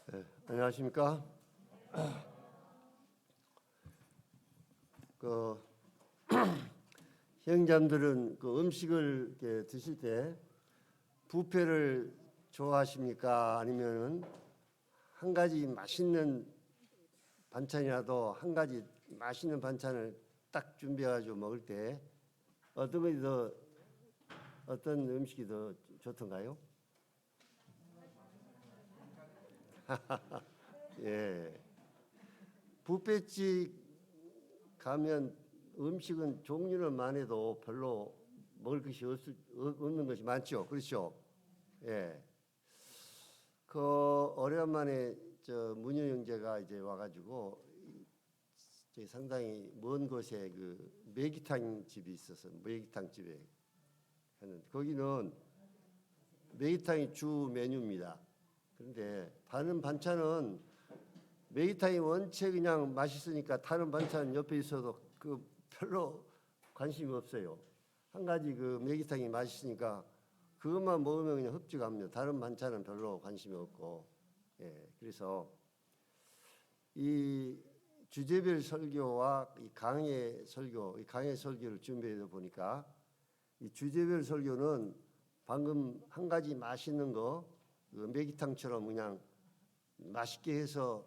네, 안녕하십니까? 그 형제자매들은 그 음식을 이렇게 드실 때 뷔페를 좋아하십니까? 아니면은 한 가지 맛있는 반찬이라도 한 가지 맛있는 반찬을 딱 준비해가지고 먹을 때 어떤 것이 더 어떤 음식이 더 좋던가요? 예, 뷔페집 가면 음식은 종류는 많아도 별로 먹을 것이 없는 것이 많죠. 그렇죠? 예. 그 오랜만에 저 문효 형제가 이제 와가지고 저기 상당히 먼 곳에 그 매기탕 집이 있어서 매기탕 집에 했는데 거기는 매기탕이 주 메뉴입니다. 그런데 다른 반찬은 매기탕이 원체 그냥 맛있으니까 다른 반찬 옆에 있어도 그 별로 관심이 없어요. 한 가지 그 매기탕이 맛있으니까 그것만 먹으면 그냥 흡족합니다. 다른 반찬은 별로 관심이 없고, 예, 그래서 이 주제별 설교와 이 강의 설교, 이 강의 설교를 준비해 보니까 이 주제별 설교는 방금 한 가지 맛있는 거, 그 매기탕처럼 그냥 맛있게 해서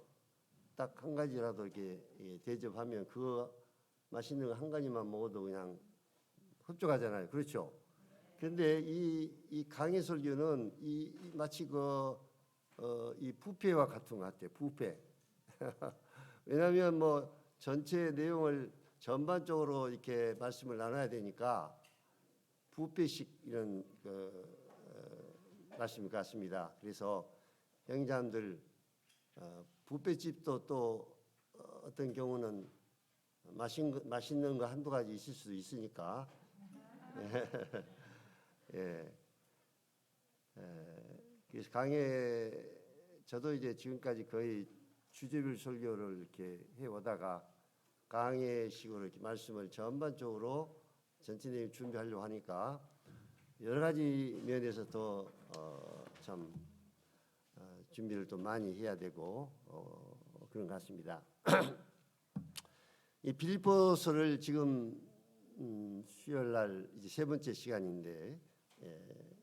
딱 한 가지라도 이렇게 대접하면 그 맛있는 거 한 가지만 먹어도 그냥 흡족하잖아요. 그렇죠? 그런데 이 강의 설교는 마치 이 뷔페와 같은 것 같아요. 뷔페. 왜냐하면 뭐 전체 내용을 전반적으로 이렇게 말씀을 나눠야 되니까 뷔페식 이런 말씀 같습니다. 그래서 형제자매들 뷔페집도 또 어떤 경우는 맛있는 거 한두 가지 있을 수도 있으니까 예. 그래서 강의 저도 이제 지금까지 거의 주제별 설교를 이렇게 해오다가 강의식으로 이렇게 말씀을 전반적으로 전체 내용 준비하려고 하니까 여러 가지 면에서 더 참 준비를 또 많이 해야 되고 그런 것 같습니다. 이 빌립보서를 지금 수요일 날 이제 세 번째 시간인데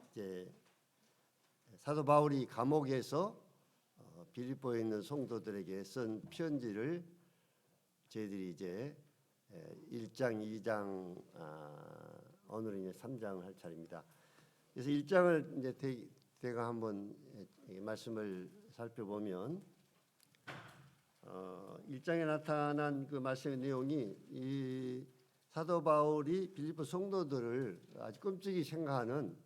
이제 사도 바울이 감옥에서 빌립보에 있는 성도들에게 쓴 편지를 저희들이 이제 1장, 2장, 오늘은 이제 3장 할 차례입니다. 그래서 1장을 이제 제가 한번 말씀을 살펴보면 1장에 나타난 그 말씀의 내용이 이 사도 바울이 빌립보 성도들을 아주 끔찍이 생각하는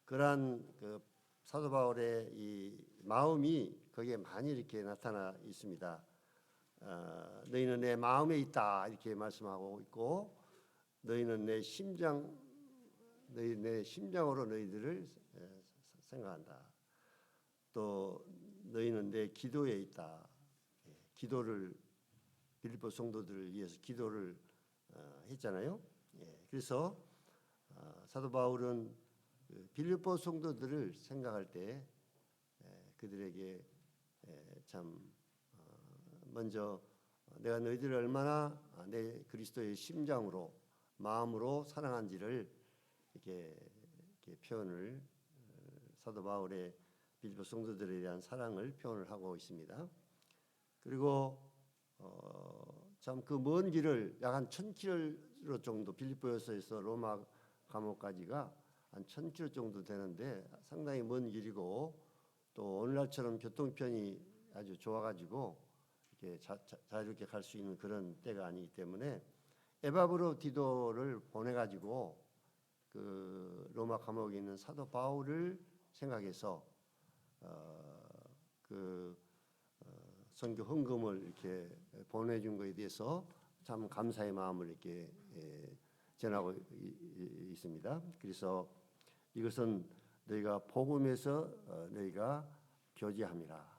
그러한 그 사도 바울의 이 마음이 거기에 많이 이렇게 나타나 있습니다. 너희는 내 마음에 있다 이렇게 말씀하고 있고 너희는 내 심장으로 너희들을 생각한다. 또 너희는 내 기도에 있다. 기도를 빌립보 성도들을 위해서 기도를 했잖아요. 그래서 사도 바울은 빌립보 성도들을 생각할 때 그들에게 참 먼저 내가 너희들을 얼마나 내 그리스도의 심장으로 마음으로 사랑한지를 이렇게 표현을 사도 바울의 빌립보 성도들에 대한 사랑을 표현을 하고 있습니다. 그리고 참 그 먼 길을 약 한 1,000km 정도 빌립보에서 로마 감옥까지가 한 1,000km 정도 되는데 상당히 먼 길이고 또 오늘날처럼 교통편이 아주 좋아가지고 이렇게 자유롭게 갈 수 있는 그런 때가 아니기 때문에 에바브로디도를 보내가지고 그 로마 감옥에 있는 사도 바울을 생각해서 선교 헌금을 이렇게 보내준 것에 대해서 참 감사의 마음을 이렇게 전하고 있습니다. 그래서 이것은 너희가 복음에서 너희가 교제함이라.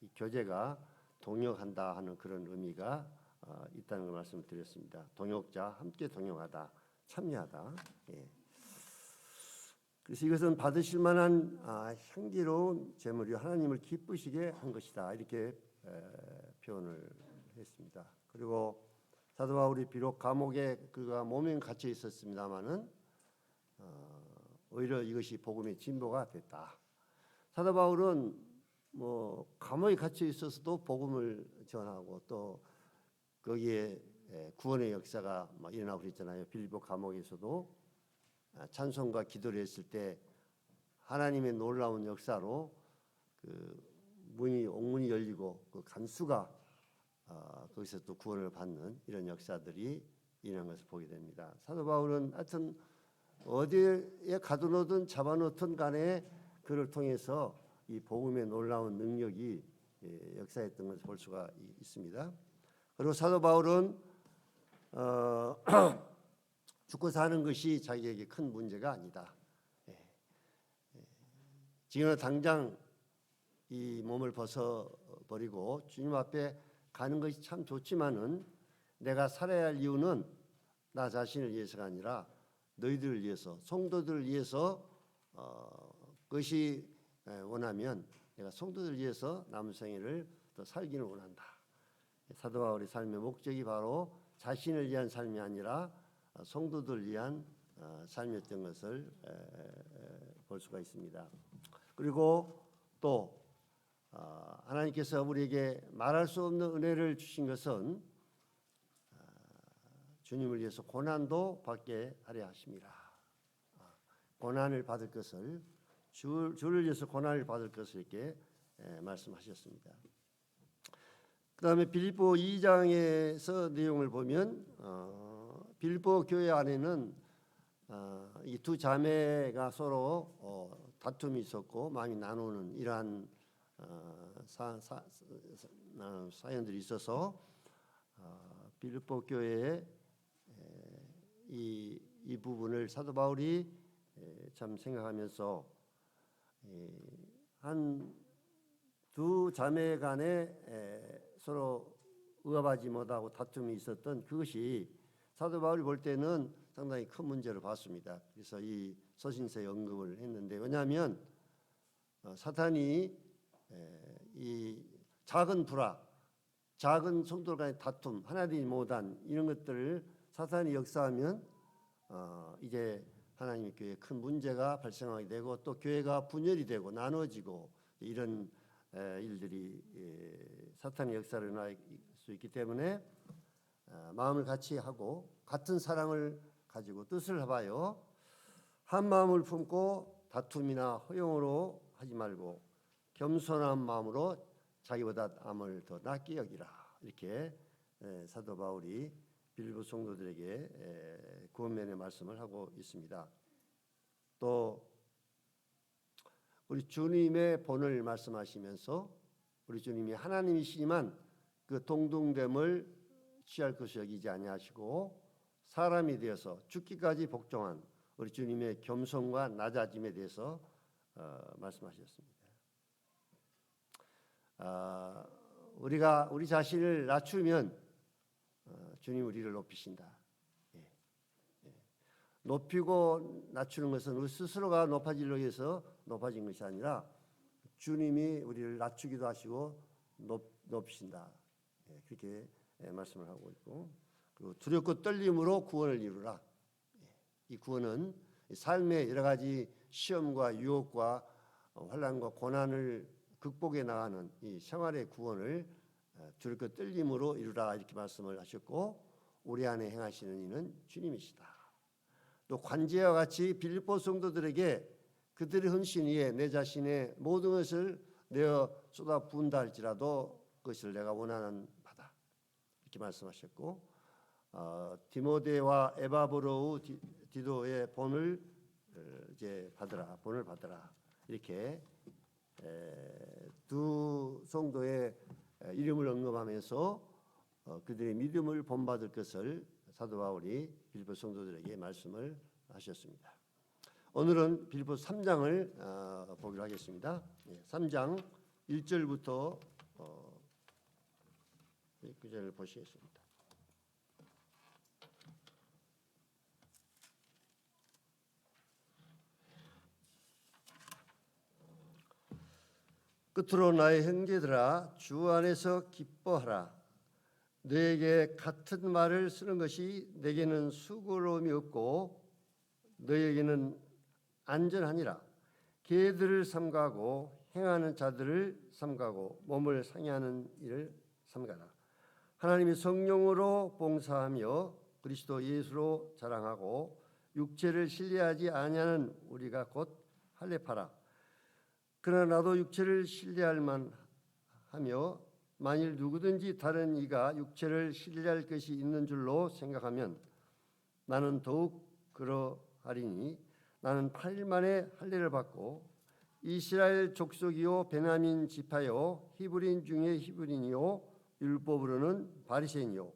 이 교제가 동역한다 하는 그런 의미가 있다는 걸 말씀을 드렸습니다. 동역자, 함께 동역하다, 참여하다. 그래서 이것은 받으실 만한 향기로운 제물이 하나님을 기쁘시게 한 것이다. 이렇게 표현을 했습니다. 그리고 사도 바울이 비록 감옥에 그가 몸에 갇혀 있었습니다마는 오히려 이것이 복음의 진보가 됐다. 사도 바울은 뭐 감옥에 갇혀 있어서도 복음을 전하고 또 거기에 구원의 역사가 일어나고 그랬잖아요. 빌립보 감옥에서도 찬송과 기도를 했을 때 하나님의 놀라운 역사로 그 옥문이 열리고 그 간수가 거기서 또 구원을 받는 이런 역사들이 일어난 것을 보게 됩니다. 사도 바울은 하여튼 어디에 가두놓든 잡아놓든 간에 그를 통해서 이 복음의 놀라운 능력이 역사했던 것을 볼 수가 있습니다. 그리고 사도 바울은 죽고 사는 것이 자기에게 큰 문제가 아니다. 지금은 당장 이 몸을 벗어버리고 주님 앞에 가는 것이 참 좋지만은 내가 살아야 할 이유는 나 자신을 위해서가 아니라 너희들을 위해서, 성도들을 위해서 그것이 원하면 내가 성도들을 위해서 남은 생애를 더 살기를 원한다. 사도 바울의 삶의 목적이 바로 자신을 위한 삶이 아니라 성도들을 위한 삶이었던 것을 볼 수가 있습니다. 그리고 또 하나님께서 우리에게 말할 수 없는 은혜를 주신 것은 주님을 위해서 고난도 받게 하려 하심이라. 고난을 받을 것을 주를 위해서 고난을 받을 것을 이렇게 말씀하셨습니다. 그다음에 빌립보 2장에서 내용을 보면 빌립보 교회 안에는 이 두 자매가 서로 다툼이 있었고 마음이 나누는 이러한 사연들이 있어서 빌립보 교회에 이 부분을 사도 바울이 참 생각하면서 한 두 자매 간에 서로 의합하지 못하고 다툼이 있었던 그것이 사도 바울이 볼 때는 상당히 큰 문제를 봤습니다. 그래서 이 서신서에 언급을 했는데 왜냐하면 사탄이 이 작은 불화, 작은 성도들 간의 다툼, 하나님이 못한 이런 것들을 사탄이 역사하면 이제 하나님의 교회에 큰 문제가 발생하게 되고 또 교회가 분열이 되고 나눠지고 이런 일들이 사탄의 역사를 일어날 수 있기 때문에 마음을 같이 하고 같은 사랑을 가지고 뜻을 합하여 한 마음을 품고 다툼이나 허용으로 하지 말고 겸손한 마음으로 자기보다 남을 더 낫게 여기라. 이렇게 사도 바울이 빌립보 성도들에게 구원면의 말씀을 하고 있습니다. 또 우리 주님의 본을 말씀하시면서 우리 주님이 하나님이시지만 그 동등됨을 취할 것을 여기지 아니하시고 사람이 되어서 죽기까지 복종한 우리 주님의 겸손과 낮아짐에 대해서 말씀하셨습니다. 우리가 우리 자신을 낮추면 주님 우리를 높이신다. 높이고 낮추는 것은 우리 스스로가 높아지려고 해서 높아진 것이 아니라 주님이 우리를 낮추기도 하시고 높이신다. 그렇게 말씀을 하고 있고 그리고 두렵고 떨림으로 구원을 이루라. 이 구원은 삶의 여러 가지 시험과 유혹과 환난과 고난을 극복해 나가는 이 생활의 구원을 두렵고 떨림으로 이루라 이렇게 말씀을 하셨고 우리 안에 행하시는 이는 주님이시다. 또 관제와 같이 빌립보 성도들에게 그들의 헌신 위에 내 자신의 모든 것을 내어 쏟아 부은다 할지라도 그것을 내가 원하는 바다 이렇게 말씀하셨고 디모데와 에바브로우 디도의 본을 이제 본을 받으라 이렇게 두 성도의 이름을 언급하면서 그들의 믿음을 본받을 것을 사도 바울이 빌립보 성도들에게 말씀을 하셨습니다. 오늘은 빌립보 3장을 보기로 하겠습니다. 3장 1절부터 9절을 보시겠습니다. 끝으로 나의 형제들아 주 안에서 기뻐하라. 너에게 같은 말을 쓰는 것이 내게는 수고로움이 없고 너에게는 안전하니라. 개들을 삼가고 행하는 자들을 삼가고 몸을 상해하는 일을 삼가라. 하나님이 성령으로 봉사하며 그리스도 예수로 자랑하고 육체를 신뢰하지 아니하는 우리가 곧 할례파라. 그러나 나도 육체를 신뢰할 만하며 만일 누구든지 다른 이가 육체를 신뢰할 것이 있는 줄로 생각하면 나는 더욱 그러하리니 나는 8일 만에 할례를 받고 이스라엘 족속이요 베냐민 지파요 히브리인 중에 히브리인이요 율법으로는 바리새인이요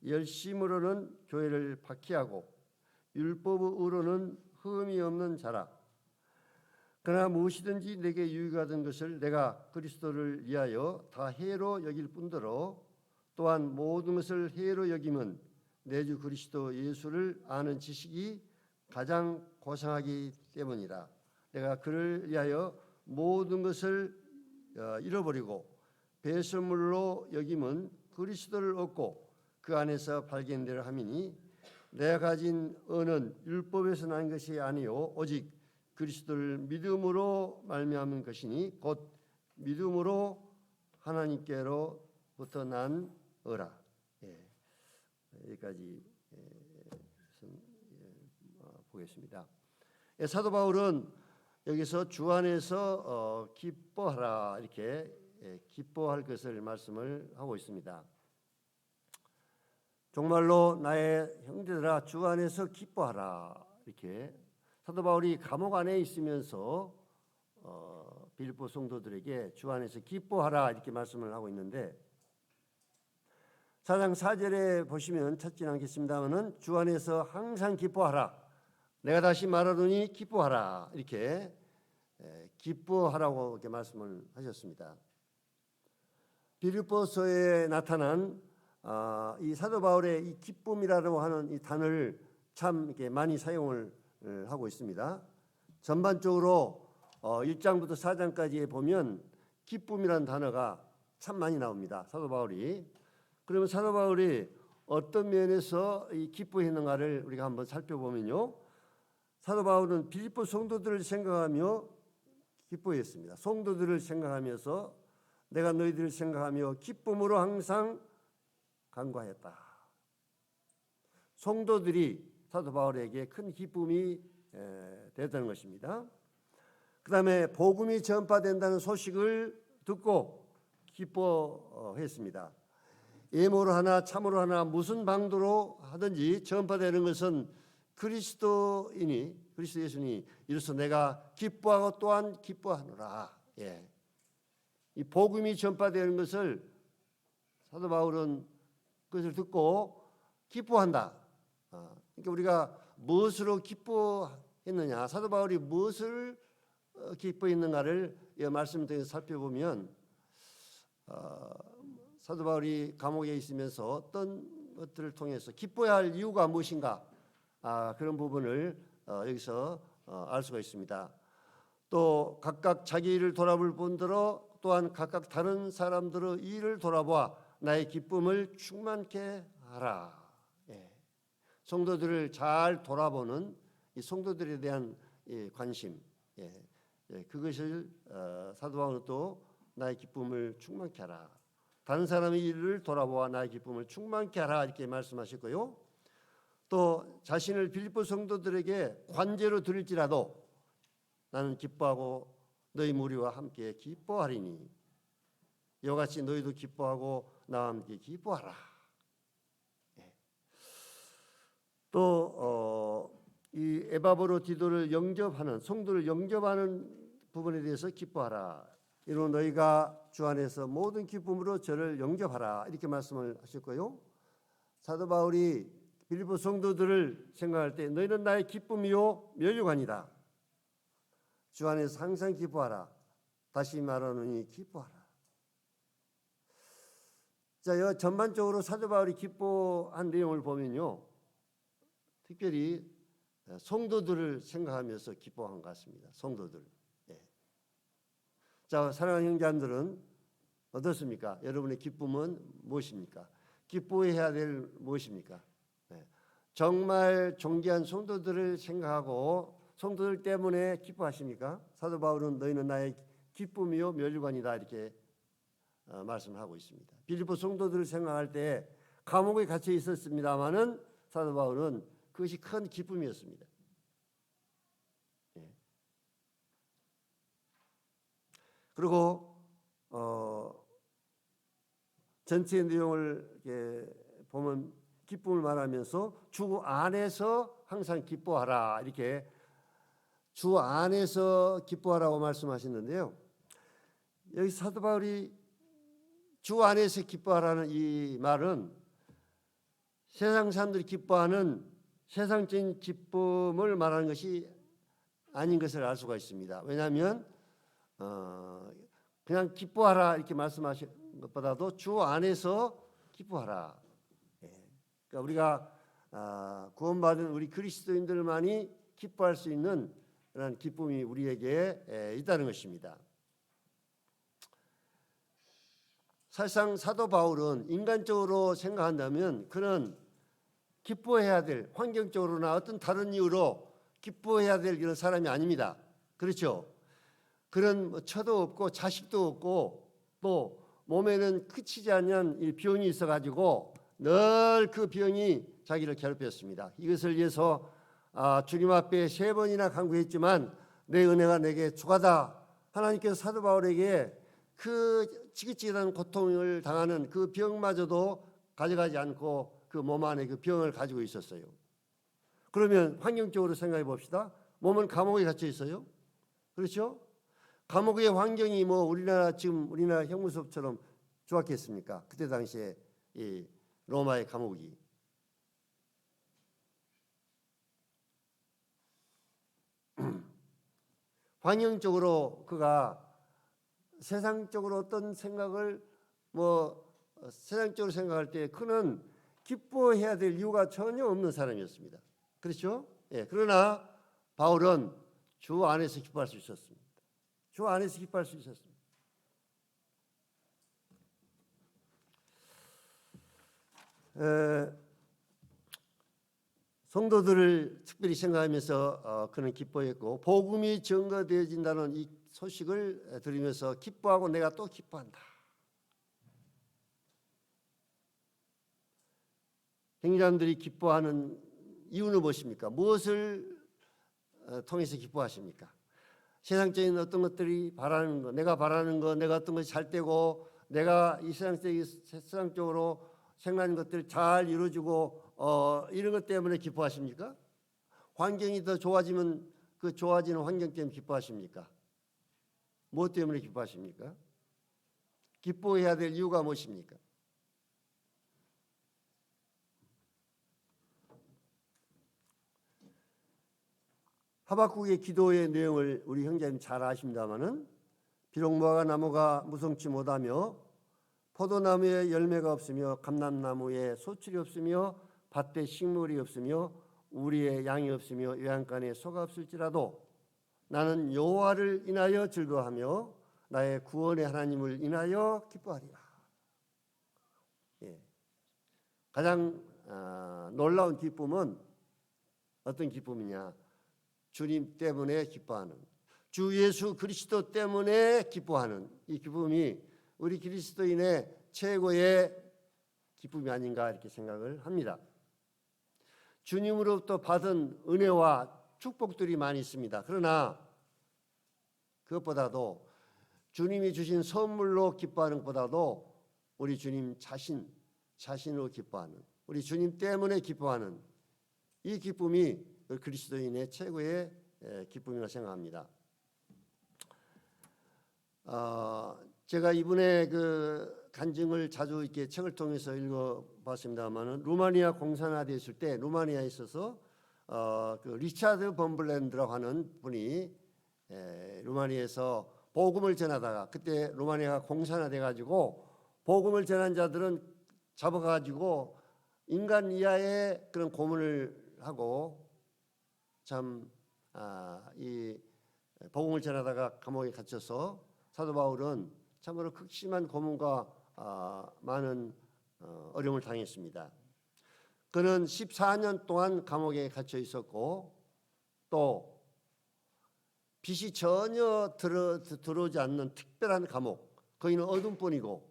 열심으로는 교회를 박해하고 율법으로는 흠이 없는 자라. 그러나 무엇이든지 내게 유익하던 것을 내가 그리스도를 위하여 다 해로 여길 뿐더러 또한 모든 것을 해로 여김은 내 주 그리스도 예수를 아는 지식이 가장 고상하기 때문이라. 내가 그를 위하여 모든 것을 잃어버리고 배설물로 여김은 그리스도를 얻고 그 안에서 발견되려 함이니 내가 가진 은은 율법에서 난 것이 아니요 오직 그리스도를 믿음으로 말미암은 것이니 곧 믿음으로 하나님께로부터 난 의라. 여기까지 보겠습니다. 사도 바울은 여기서 주 안에서 기뻐하라 이렇게 기뻐할 것을 말씀을 하고 있습니다. 정말로 나의 형제들아 주 안에서 기뻐하라 이렇게 사도 바울이 감옥 안에 있으면서 빌립보 성도들에게 주 안에서 기뻐하라 이렇게 말씀을 하고 있는데 4장 4절에 보시면 찾지는 않겠습니다만은 주 안에서 항상 기뻐하라. 내가 다시 말하노니 기뻐하라 이렇게 기뻐하라고 이렇게 말씀을 하셨습니다. 빌립보서에 나타난 이 사도 바울의 이 기쁨이라고 하는 이 단어를 참 이렇게 많이 사용을 하고 있습니다. 전반적으로 1장부터 4장까지에 보면 기쁨이라는 단어가 참 많이 나옵니다. 사도 바울이. 그러면 사도 바울이 어떤 면에서 이 기뻐했는가를 우리가 한번 살펴보면요. 사도 바울은 빌립보 성도들을 생각하며 기뻐했습니다. 성도들을 생각하면서 내가 너희들을 생각하며 기쁨으로 항상 간구하였다. 성도들이 사도 바울에게 큰 기쁨이 됐다는 것입니다. 그 다음에 복음이 전파된다는 소식을 듣고 기뻐했습니다. 예모로 하나 참으로 하나 무슨 방도로 하든지 전파되는 것은 그리스도 예수니 이로써 내가 기뻐하고 또한 기뻐하노라. 이 복음이 전파되는 것을 사도 바울은 그것을 듣고 기뻐한다. 그러니까 우리가 무엇으로 기뻐했느냐, 사도 바울이 무엇을 기뻐했는가를 말씀 통해서 살펴보면 사도 바울이 감옥에 있으면서 어떤 것들을 통해서 기뻐해야 할 이유가 무엇인가 그런 부분을 여기서 알 수가 있습니다. 또 각각 자기 일을 돌아볼 뿐더러 또한 각각 다른 사람들의 일을 돌아보아 나의 기쁨을 충만케 하라. 성도들을 잘 돌아보는 이 성도들에 대한 관심, 그것을 사도 바울은 또 나의 기쁨을 충만케 하라. 다른 사람의 일을 돌아보아 나의 기쁨을 충만케 하라 이렇게 말씀하셨고요. 또 자신을 빌립보 성도들에게 관제로 드릴지라도 나는 기뻐하고 너희 무리와 함께 기뻐하리니 이와 같이 너희도 기뻐하고 나와 함께 기뻐하라. 또 이 에바브로 디도를 영접하는 성도를 영접하는 부분에 대해서 기뻐하라. 이로 너희가 주 안에서 모든 기쁨으로 저를 영접하라 이렇게 말씀을 하셨고요. 사도 바울이 빌립보 성도들을 생각할 때 너희는 나의 기쁨이요 면류관이다. 주 안에서 항상 기뻐하라. 다시 말하노니 기뻐하라. 자, 전반적으로 사도 바울이 기뻐한 내용을 보면요, 특별히 성도들을 생각하면서 기뻐한 것 같습니다. 성도들. 자, 사랑하는 형제님들은 어떻습니까? 여러분의 기쁨은 무엇입니까? 기뻐해야 될 무엇입니까? 네. 정말 존귀한 성도들을 생각하고 성도들 때문에 기뻐하십니까? 사도 바울은 너희는 나의 기쁨이요 멸관이다 이렇게 말씀하고 있습니다. 빌립보 성도들을 생각할 때 감옥에 갇혀 있었습니다마는 사도 바울은 그것이 큰 기쁨이었습니다. 예. 그리고 전체 내용을 이렇게 보면 기쁨을 말하면서 주 안에서 항상 기뻐하라 이렇게 주 안에서 기뻐하라고 말씀하셨는데요. 여기 사도 바울이 주 안에서 기뻐하라는 이 말은 세상 사람들이 기뻐하는 세상적인 기쁨을 말하는 것이 아닌 것을 알 수가 있습니다. 왜냐하면 그냥 기뻐하라 이렇게 말씀하신 것보다도 주 안에서 기뻐하라. 그러니까 우리가 구원받은 우리 그리스도인들만이 기뻐할 수 있는 그런 기쁨이 우리에게 있다는 것입니다. 사실상 사도 바울은 인간적으로 생각한다면 그는 기뻐해야 될 환경적으로나 어떤 다른 이유로 기뻐해야 될 이런 사람이 아닙니다. 그렇죠? 그런 처도 없고 자식도 없고 또 몸에는 그치지 않는 이 병이 있어가지고 늘 그 병이 자기를 괴롭혔습니다. 이것을 위해서 주님 앞에 3번이나 간구했지만 내 은혜가 내게 주가다. 하나님께서 사도 바울에게 그 지긋지긋한 고통을 당하는 그 병마저도 가져가지 않고 그 몸 안에 그 병을 가지고 있었어요. 그러면 환경적으로 생각해 봅시다. 몸은 감옥에 갇혀 있어요. 그렇죠? 감옥의 환경이 뭐 우리나라 형무소처럼 좋았겠습니까? 그때 당시에 이 로마의 감옥이. 환경적으로 그가 세상적으로 어떤 생각을 세상적으로 생각할 때 그는 기뻐해야 될 이유가 전혀 없는 사람이었습니다. 그렇죠? 예. 그러나 바울은 주 안에서 기뻐할 수 있었습니다. 주 안에서 기뻐할 수 있었습니다. 성도들을 특별히 생각하면서 그는 기뻐했고 복음이 증거되어진다는 이 소식을 들으면서 기뻐하고 내가 또 기뻐한다. 행자들이 기뻐하는 이유는 무엇입니까? 무엇을 통해서 기뻐하십니까? 세상적인 어떤 것들이 바라는 거, 내가 바라는 거, 내가 어떤 것이 잘 되고 내가 이 세상적으로 생각하는 것들 잘 이루어지고 이런 것 때문에 기뻐하십니까? 환경이 더 좋아지면 그 좋아지는 환경 때문에 기뻐하십니까? 무엇 때문에 기뻐하십니까? 기뻐해야 될 이유가 무엇입니까? 하박국의 기도의 내용을 우리 형제님 잘 아십니다마는 비록 무화과 나무가 무성치 못하며 포도나무에 열매가 없으며 감람나무에 소출이 없으며 밭에 식물이 없으며 우리의 양이 없으며 외양간에 소가 없을지라도 나는 여호와를 인하여 즐거워하며 나의 구원의 하나님을 인하여 기뻐하리라. 예. 가장 놀라운 기쁨은 어떤 기쁨이냐? 주님 때문에 기뻐하는, 주 예수 그리스도 때문에 기뻐하는 이 기쁨이 우리 그리스도인의 최고의 기쁨이 아닌가 이렇게 생각을 합니다. 주님으로부터 받은 은혜와 축복들이 많이 있습니다. 그러나 그것보다도 주님이 주신 선물로 기뻐하는 것보다도 우리 주님 자신으로 기뻐하는, 우리 주님 때문에 기뻐하는 이 기쁨이 그리스도인의 최고의 기쁨이라고 생각합니다. 제가 이분의 그 간증을 자주 이렇게 책을 통해서 읽어봤습니다만은 루마니아 공산화됐을 때 루마니아에 있어서 그 리차드 범블랜드라고 하는 분이 루마니아에서 복음을 전하다가 그때 루마니아가 공산화돼가지고 복음을 전한 자들은 잡아가지고 인간 이하의 그런 고문을 하고 참 이 복음을 전하다가 감옥에 갇혀서 사도 바울은 참으로 극심한 고문과 많은 어려움을 당했습니다. 그는 14년 동안 감옥에 갇혀 있었고 또 빛이 전혀 들어오지 않는 특별한 감옥, 거기는 어둠뿐이고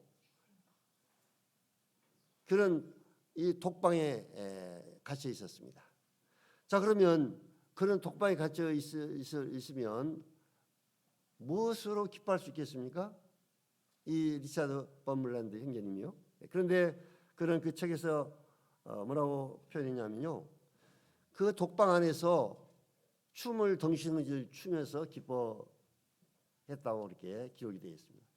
그런 이 독방에 갇혀 있었습니다. 자, 그러면 그런 독방에 갇혀 있으면 무엇으로 기뻐할 수 있겠습니까? 이 리차드 범블란드 형제님이요. 그런데 그런 그 책에서 뭐라고 표현했냐면요, 그 독방 안에서 춤을 덩실덩실 추면서 기뻐했다고 이렇게 기록이 되어 있습니다.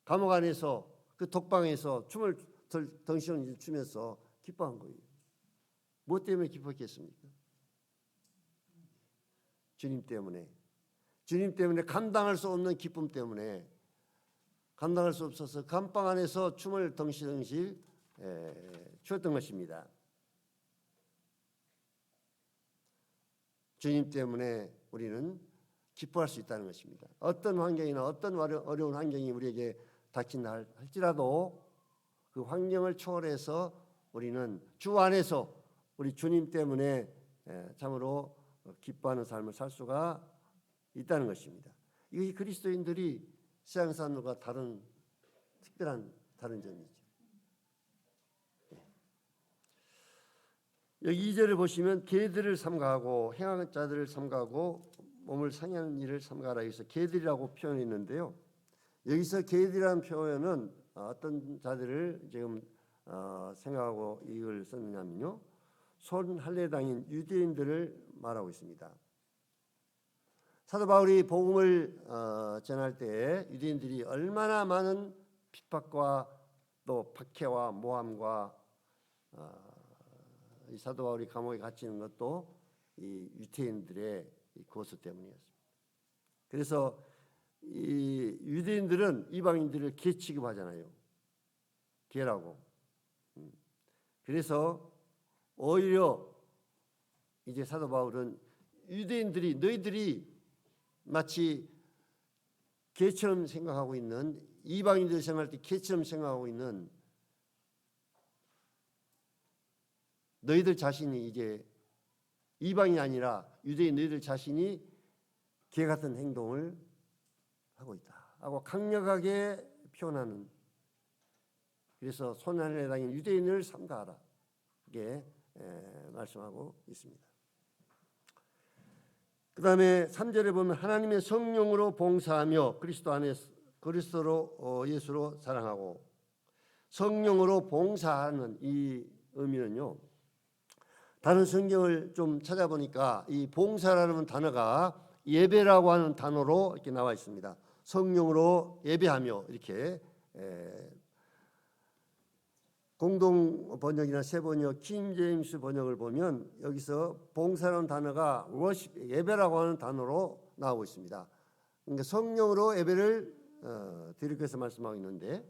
감옥 안에서 그 독방에서 춤을 덩실덩실 추면서 기뻐한 거예요. 무엇 때문에 기뻐했겠습니까? 주님 때문에. 주님 때문에 감당할 수 없는 기쁨 때문에 감당할 수 없어서 감방 안에서 춤을 덩실덩실 추었던 것입니다. 주님 때문에 우리는 기뻐할 수 있다는 것입니다. 어떤 환경이나 어떤 어려운 환경이 우리에게 닥친다 할지라도 그 환경을 초월해서 우리는 주 안에서 우리 주님 때문에 참으로 기뻐하는 삶을 살 수가 있다는 것입니다. 이것이 그리스도인들이 세상 사람들과 다른 특별한 다른 점이죠. 여기 2절을 보시면 개들을 삼가하고 행하는 자들을 삼가하고 몸을 상하는 일을 삼가하라 해서 개들이라고 표현했는데요. 여기서 개들이라는 표현은 어떤 자들을 지금 생각하고 이걸 썼느냐면요, 손할례당인 유대인들을 말하고 있습니다. 사도 바울이 복음을 전할 때 유대인들이 얼마나 많은 핍박과 또 박해와 모함과 이 사도 바울이 감옥에 갇히는 것도 이 유대인들의 고소 때문이었습니다. 그래서 이 유대인들은 이방인들을 개 취급하잖아요. 개라고. 그래서 오히려 이제 사도 바울은 유대인들이 너희들이 마치 개처럼 생각하고 있는, 이방인들 생각할 때 개처럼 생각하고 있는 너희들 자신이 이제 이방인이 아니라 유대인 너희들 자신이 개 같은 행동을 하고 있다 하고 강력하게 표현하는, 그래서 손할례당인 유대인을 삼가하라 이게 말씀하고 있습니다. 그 다음에 3절에 보면 하나님의 성령으로 봉사하며 그리스도로 예수로 사랑하고, 성령으로 봉사하는 이 의미는요, 다른 성경을 좀 찾아보니까 이 봉사라는 단어가 예배라고 하는 단어로 이렇게 나와 있습니다. 성령으로 예배하며 이렇게 공동 번역이나 새 번역, 킹 제임스 번역을 보면 여기서 봉사라는 단어가 워십, 예배라고 하는 단어로 나오고 있습니다. 그러니까 성령으로 예배를 드리기 위해서 말씀하고 있는데,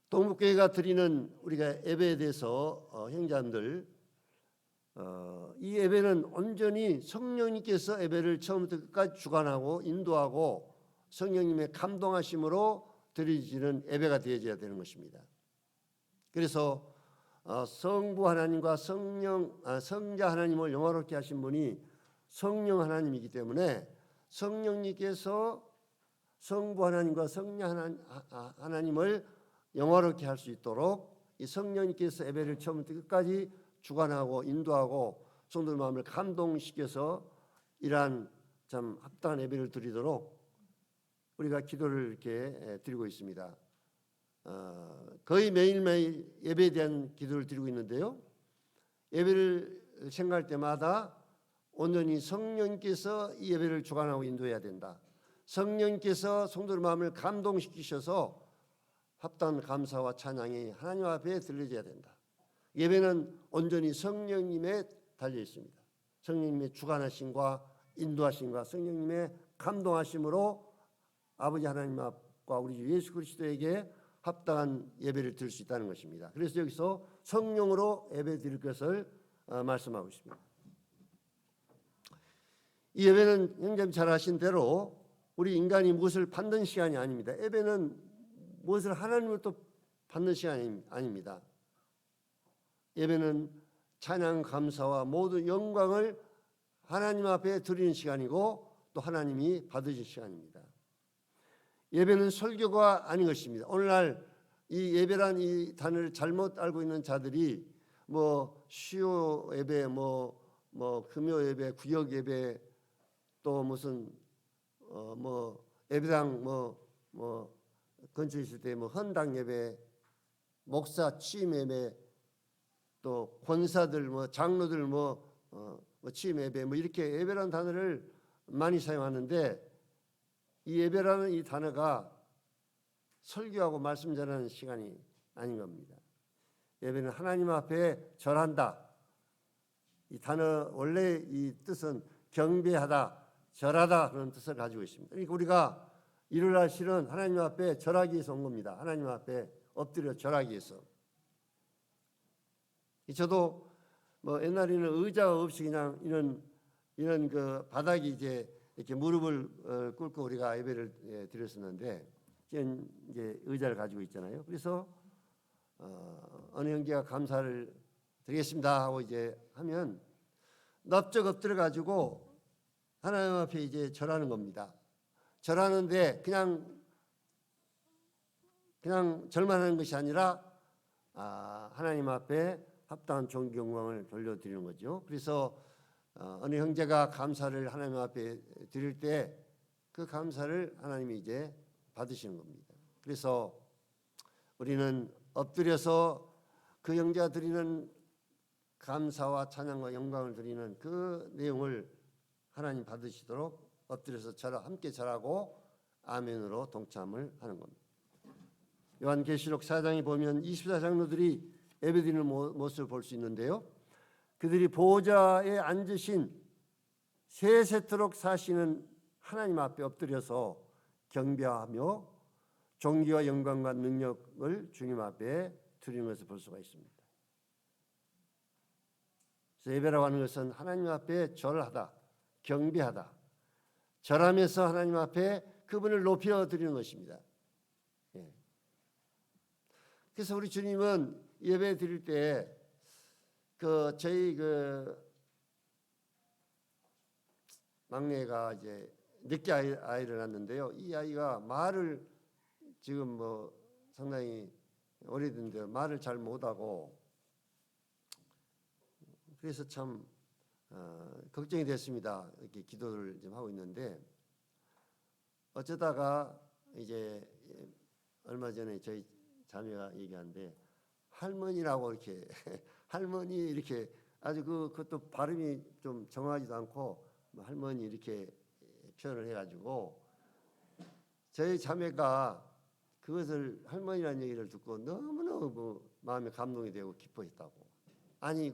동북교회가 드리는 우리가 예배에 대해서 형제자매들, 이 예배는 온전히 성령님께서 예배를 처음부터 끝까지 주관하고 인도하고 성령님의 감동하심으로 드려지는 예배가 되어져야 되는 것입니다. 그래서 성부 하나님과 성자 하나님을 영화롭게 하신 분이 성령 하나님이기 때문에 성령님께서 성부 하나님과 성자 하나님을 영화롭게 할 수 있도록 이 성령님께서 예배를 처음부터 끝까지 주관하고 인도하고 성도의 마음을 감동시켜서 이러한 참 합당한 예배를 드리도록 우리가 기도를 이렇게 드리고 있습니다. 거의 매일매일 예배에 대한 기도를 드리고 있는데요, 예배를 생각할 때마다 온전히 성령께서 이 예배를 주관하고 인도해야 된다. 성령께서 성도의 마음을 감동시키셔서 합당한 감사와 찬양이 하나님 앞에 들려져야 된다. 예배는 온전히 성령님에 달려 있습니다. 성령님의 주관하심과 인도하심과 성령님의 감동하심으로 아버지 하나님 앞과 우리 주 예수 그리스도에게 합당한 예배를 드릴 수 있다는 것입니다. 그래서 여기서 성령으로 예배 드릴 것을 말씀하고 있습니다. 이 예배는 형제님 잘 아신 대로 우리 인간이 무엇을 받는 시간이 아닙니다. 예배는 무엇을 하나님으로부터 받는 시간이 아닙니다. 예배는 찬양 감사와 모든 영광을 하나님 앞에 드리는 시간이고 또 하나님이 받으실 시간입니다. 예배는 설교가 아닌 것입니다. 오늘날 이 예배란 이 단어를 잘못 알고 있는 자들이 뭐 수요 예배, 뭐 금요 예배, 구역 예배, 또 무슨 뭐 예배당 뭐 근처에 있을 때 뭐 헌당 예배, 목사 취임 예배, 또 권사들 뭐 장로들 뭐 취임 예배 뭐 이렇게 예배라는 단어를 많이 사용하는데 이 예배라는 이 단어가 설교하고 말씀 전하는 시간이 아닌 겁니다. 예배는 하나님 앞에 절한다. 이 단어 원래 이 뜻은 경배하다, 절하다 그런 뜻을 가지고 있습니다. 그러니까 우리가 일요일날 실은 하나님 앞에 절하기 위해서 온 겁니다. 하나님 앞에 엎드려 절하기 위해서. 저도 뭐 옛날에는 의자가 없이 그냥 이런 그 바닥이 이제 이렇게 무릎을 꿇고 우리가 예배를 드렸었는데 이제 의자를 가지고 있잖아요. 그래서 어느 형제가 감사를 드리겠습니다 하고 이제 하면 넓적 엎드려 가지고 하나님 앞에 이제 절하는 겁니다. 절하는데 그냥 절만 하는 것이 아니라 하나님 앞에 합당한 존귀 영광을 돌려드리는 거죠. 그래서 어느 형제가 감사를 하나님 앞에 드릴 때 그 감사를 하나님이 이제 받으시는 겁니다. 그래서 우리는 엎드려서 그 형제가 드리는 감사와 찬양과 영광을 드리는 그 내용을 하나님 받으시도록 엎드려서 함께 절하고 아멘으로 동참을 하는 겁니다. 요한계시록 4장에 보면 24장로들이 예배드리는 모습을 볼 수 있는데요. 그들이 보좌에 앉으신 세세토록 사시는 하나님 앞에 엎드려서 경배하며 존귀와 영광과 능력을 주님 앞에 드리는 것을 볼 수가 있습니다. 그래서 예배라고 하는 것은 하나님 앞에 절하다, 경배하다, 절하면서 하나님 앞에 그분을 높여 드리는 것입니다. 그래서 우리 주님은 예배 드릴 때 저희 막내가 이제 늦게 아이를 낳았는데요. 이 아이가 말을 지금 뭐 상당히 오래된데 말을 잘 못하고 그래서 참 걱정이 됐습니다. 이렇게 기도를 좀 하고 있는데 어쩌다가 이제 얼마 전에 저희 자매가 얘기하는데 할머니라고 이렇게 할머니 이렇게 아주 그것도 발음이 좀 정하지도 않고 할머니 이렇게 표현을 해가지고 저희 자매가 그것을 할머니라는 얘기를 듣고 너무너무 마음에 감동이 되고 기뻐했다고. 아니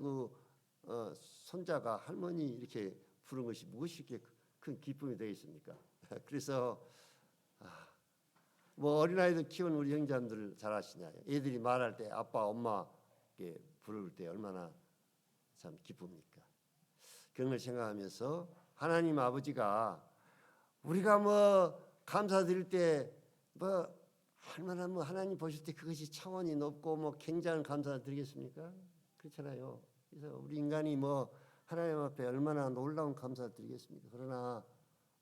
손자가 할머니 이렇게 부른 것이 무엇이 이렇게 큰 기쁨이 되겠습니까? 그래서 뭐 어린아이들 키우는 우리 형제들 잘 아시냐. 애들이 말할 때 아빠 엄마 이렇게 부를 때 얼마나 참 기쁩니까? 그런 걸 생각하면서 하나님 아버지가 우리가 뭐 감사드릴 때 뭐 얼마나 뭐 하나님 보실 때 그것이 차원이 높고 뭐 굉장한 감사를 드리겠습니까? 그렇잖아요. 그래서 우리 인간이 뭐 하나님 앞에 얼마나 놀라운 감사를 드리겠습니까? 그러나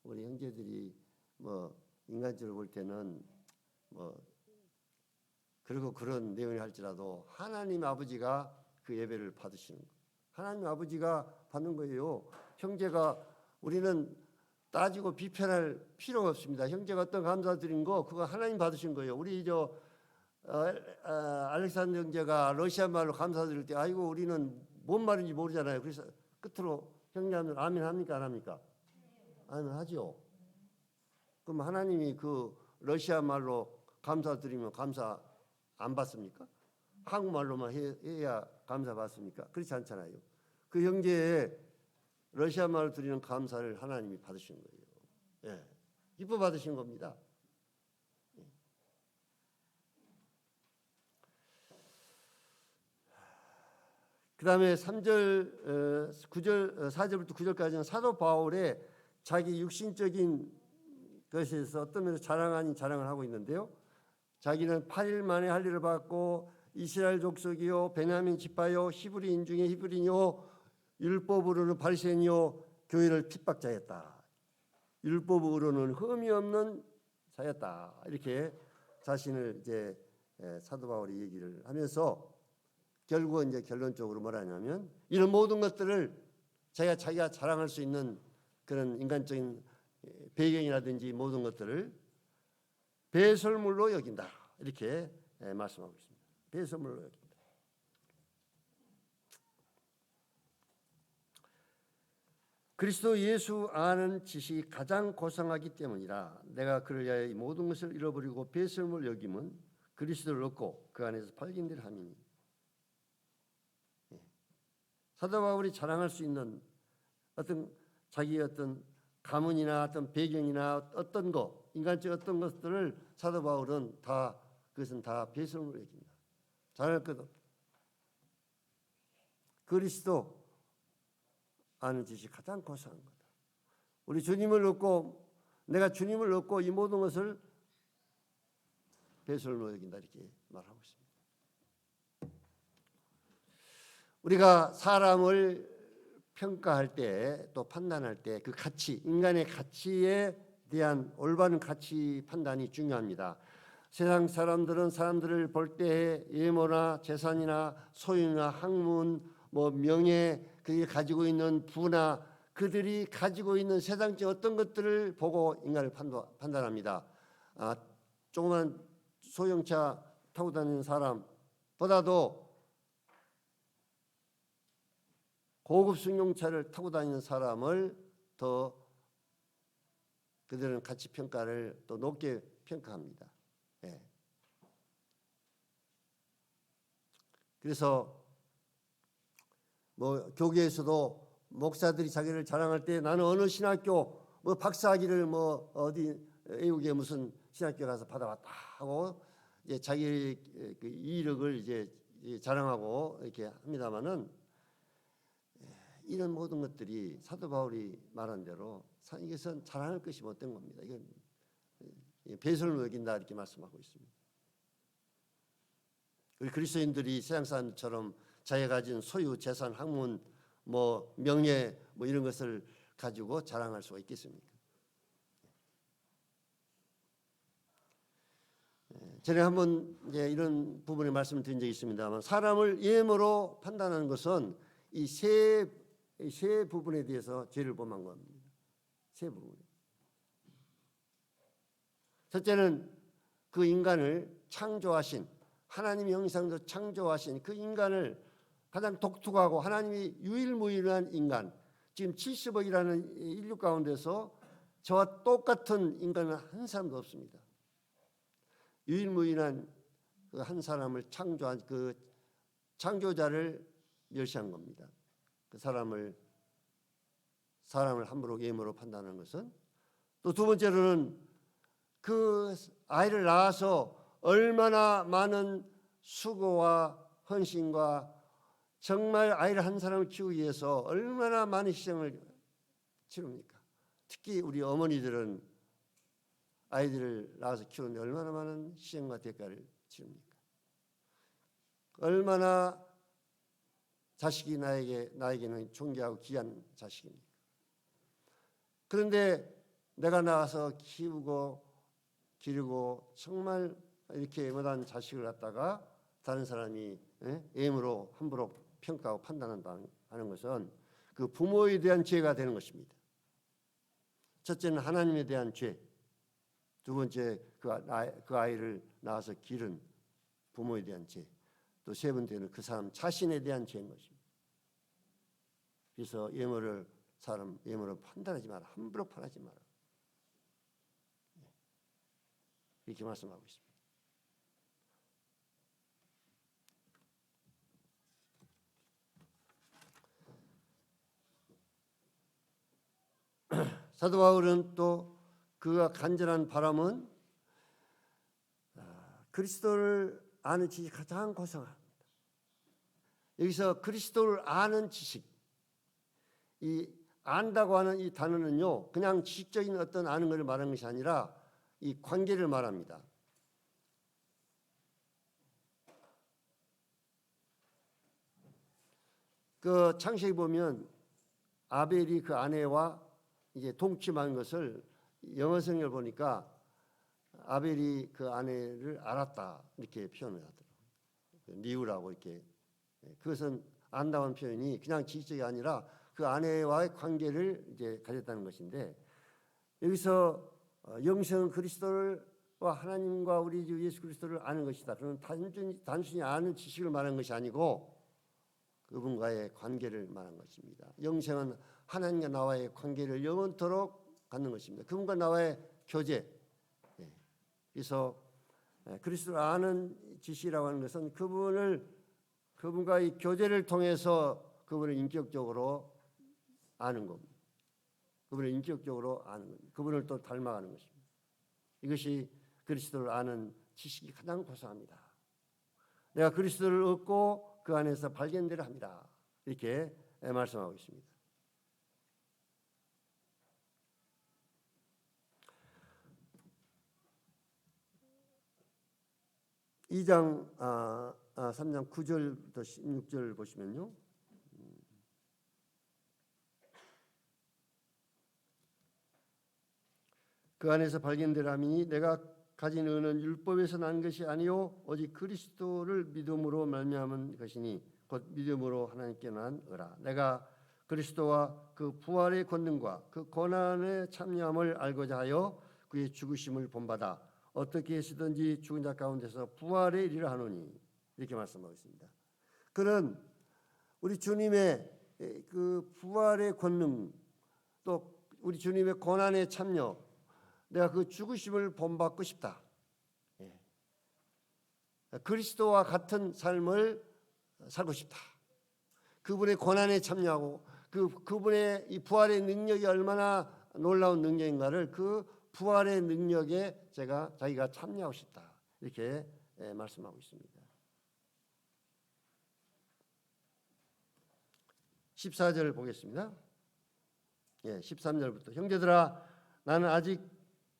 우리 형제들이 뭐 인간적으로 볼 때는 뭐 그리고 그런 내용이 할지라도 하나님 아버지가 그 예배를 받으시는 거예요. 하나님 아버지가 받는 거예요. 형제가 우리는 따지고 비판할 필요가 없습니다. 형제가 어떤 감사 드린 거 그거 하나님 받으신 거예요. 우리 알렉산더 형제가 러시아 말로 감사드릴 때 아이고 우리는 뭔 말인지 모르잖아요. 그래서 끝으로 형제하면 아멘 합니까 안 합니까? 아멘 하죠. 그럼 하나님이 그 러시아 말로 감사드리면 감사 안 받습니까? 한국말로만 해야 감사 받습니까? 그렇지 않잖아요. 그 형제의 러시아 말로 드리는 감사를 하나님이 받으신 거예요. 예, 기뻐 받으신 겁니다. 그 다음에 4절부터 9절까지는 사도 바울의 자기 육신적인 그것에 대해서 어떤 면에서 자랑 아닌 자랑을 하고 있는데요. 자기는 8일 만에 할례를 받고 이스라엘 족속이요 베냐민 지파요 히브리인 중에 히브리인이요 율법으로는 바리새인이요 교회를 핍박자였다. 율법으로는 흠이 없는 자였다. 이렇게 자신을 이제 사도 바울이 얘기를 하면서 결국은 이제 결론적으로 뭐라냐면 이런 모든 것들을 자기가 자랑할 수 있는 그런 인간적인 배경이라든지 모든 것들을 배설물로 여긴다. 이렇게 말씀하고 있습니다. 배설물로 여긴다. 그리스도 예수 아는 지식이 가장 고상하기 때문이라 내가 그를 위하여 이 모든 것을 잃어버리고 배설물 여김은 그리스도를 얻고 그 안에서 발견될 함이니. 사도 바울이 자랑할 수 있는 어떤 자기의 어떤 가문이나 어떤 배경이나 어떤 것, 인간적 어떤 것들을 사도 바울은 다 그것은 다 배설물로 여긴다. 자랑할 것 없다. 그리스도 아는 지식이 가장 고상한 거다. 우리 주님을 얻고 내가 주님을 얻고 이 모든 것을 배설물로 여긴다 이렇게 말하고 있습니다. 우리가 사람을 평가할 때 또 판단할 때 그 가치, 인간의 가치에 대한 올바른 가치 판단이 중요합니다. 세상 사람들은 사람들을 볼 때 외모나 재산이나 소유나 학문, 명예, 그들이 가지고 있는 부나 그들이 가지고 있는 세상적 어떤 것들을 보고 인간을 판단합니다. 조그만 소형차 타고 다니는 사람보다도 고급 승용차를 타고 다니는 사람을 더 그들은 가치 평가를 또 높게 평가합니다. 예. 그래서 교계에서도 목사들이 자기를 자랑할 때 나는 어느 신학교 박사학위를 어디 외국에 무슨 신학교 가서 받아왔다 하고 이제 자기 그 이력을 이제 자랑하고 이렇게 합니다만은 이런 모든 것들이 사도 바울이 말한 대로 이것은 자랑할 것이 못된 겁니다. 이건 배설물로 여긴다 이렇게 말씀하고 있습니다. 우리 그리스도인들이 세상 사람들처럼 자기가 가진 소유, 재산, 학문, 명예 이런 것을 가지고 자랑할 수가 있겠습니까? 전에 한번 이런 부분에 말씀을 드린 적이 있습니다만 사람을 예모로 판단하는 것은 이 세 부분에 대해서 죄를 범한 겁니다. 세 부분. 첫째는 그 인간을 창조하신 하나님의 형상으로 창조하신 그 인간을 가장 독특하고 하나님이 유일무이한 인간, 지금 70억이라는 인류 가운데서 저와 똑같은 인간은 한 사람도 없습니다. 유일무이한 그 한 사람을 창조한 그 창조자를 멸시한 겁니다. 그 사람을 함부로 예모로 판단하는 것은 또 두 번째로는 그 아이를 낳아서 얼마나 많은 수고와 헌신과 정말 아이를 한 사람을 키우기 위해서 얼마나 많은 희생을 치릅니까? 특히 우리 어머니들은 아이들을 낳아서 키우는데 얼마나 많은 희생과 대가를 치릅니까? 얼마나 자식이 나에게는 존귀하고 귀한 자식입니까? 그런데 내가 나와서 키우고 기르고 정말 이렇게 못한 자식을 갖다가 다른 사람이 예물로 함부로 평가하고 판단한다는 것은 그 부모에 대한 죄가 되는 것입니다. 첫째는 하나님에 대한 죄, 두 번째 그 아이를 낳아서 기른 부모에 대한 죄, 또 세 번째는 그 사람 자신에 대한 죄인 것입니다. 그래서 예물로 판단하지 마라, 함부로 판하지 마라. 이렇게 말씀하고 있습니다. 사도 바울은 또 그가 간절한 바람은 그리스도를 아는 지식이 가장 고상합니다. 여기서 그리스도를 아는 지식, 이 안다고 하는 이 단어는요, 그냥 지식적인 어떤 아는 것을 말하는 것이 아니라 이 관계를 말합니다. 그 창세기 보면 아벨이 그 아내와 이제 동침한 것을 영어 성경을 보니까 아벨이 그 아내를 알았다 이렇게 표현을 하더라고요. 니우라고 이렇게. 그것은 안다는 표현이 그냥 지식적이 아니라 그 아내와의 관계를 이제 가졌다는 것인데, 여기서 영생 그리스도와 하나님과 우리 주 예수 그리스도를 아는 것이다. 그는 단순히 아는 지식을 말하는 것이 아니고 그분과의 관계를 말하는 것입니다. 영생은 하나님과 나와의 관계를 영원토록 갖는 것입니다. 그분과 나와의 교제. 그래서 그리스도를 아는 지식이라고 하는 것은 그분과의 교제를 통해서 그분을 인격적으로 아는 겁니다. 그분을 인격적으로 아는 겁니다. 그분을 또 닮아가는 것입니다. 이것이 그리스도를 아는 지식이 가장 고상합니다. 내가 그리스도를 얻고 그 안에서 발견되려 합니다. 이렇게 말씀하고 있습니다. 이 장 3장 9절부터 16절 보시면요. 그 안에서 발견되라 하니 내가 가진 의는 율법에서 난 것이 아니요 오직 그리스도를 믿음으로 말미암은 것이니 곧 믿음으로 하나님께 난 의라. 내가 그리스도와 그 부활의 권능과 그 고난의 참여함을 알고자 하여 그의 죽으심을 본받아 어떻게 해서든지 죽은 자 가운데서 부활에 이르려 하노니 이렇게 말씀하고 있습니다. 그는 우리 주님의 그 부활의 권능, 또 우리 주님의 고난의 참여, 내가 그 죽으심을 본받고 싶다. 그리스도와 같은 삶을 살고 싶다. 그분의 고난에 참여하고 그분의 이 부활의 능력이 얼마나 놀라운 능력인가를 그 부활의 능력에 자기가 참여하고 싶다. 이렇게 말씀하고 있습니다. 14절 보겠습니다. 13절부터 형제들아 나는 아직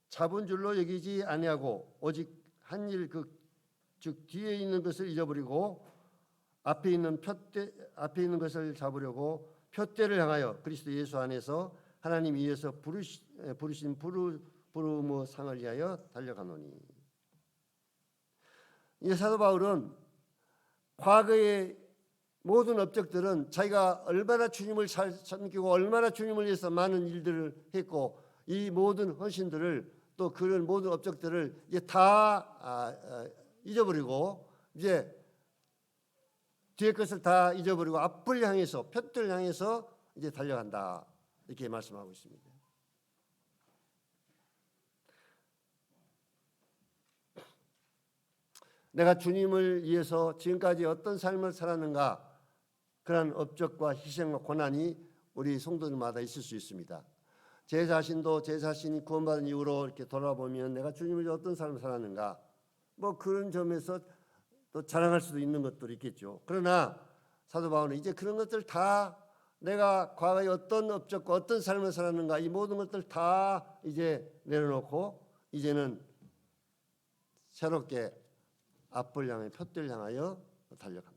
잡은 줄로 여기지 아니하고 오직 한 일 즉 뒤에 있는 것을 잊어버리고 앞에 있는 것을 잡으려고 표대를 향하여 그리스도 예수 안에서 하나님 위에서 부르신 부름의 상을 위하여 달려가노니. 이 사도 바울은 과거의 모든 업적들은 자기가 얼마나 주님을 잘 섬기고 얼마나 주님을 위해서 많은 일들을 했고 이 모든 헌신들을 또 그런 모든 업적들을 이제 다 잊어버리고 이제 뒤에 것을 다 잊어버리고 앞을 향해서 표대를 향해서 이제 달려간다 이렇게 말씀하고 있습니다. 내가 주님을 위해서 지금까지 어떤 삶을 살았는가, 그런 업적과 희생과 고난이 우리 성도들마다 있을 수 있습니다. 제 자신도 제 자신이 구원받은 이후로 이렇게 돌아보면 내가 주님을 위해 어떤 삶을 살았는가, 뭐 그런 점에서 또 자랑할 수도 있는 것들이 있겠죠. 그러나 사도 바울은 이제 그런 것들 다 내가 과거에 어떤 업적과 어떤 삶을 살았는가 이 모든 것들 다 이제 내려놓고 이제는 새롭게 앞을 향해 표대를 향하여 달려간다.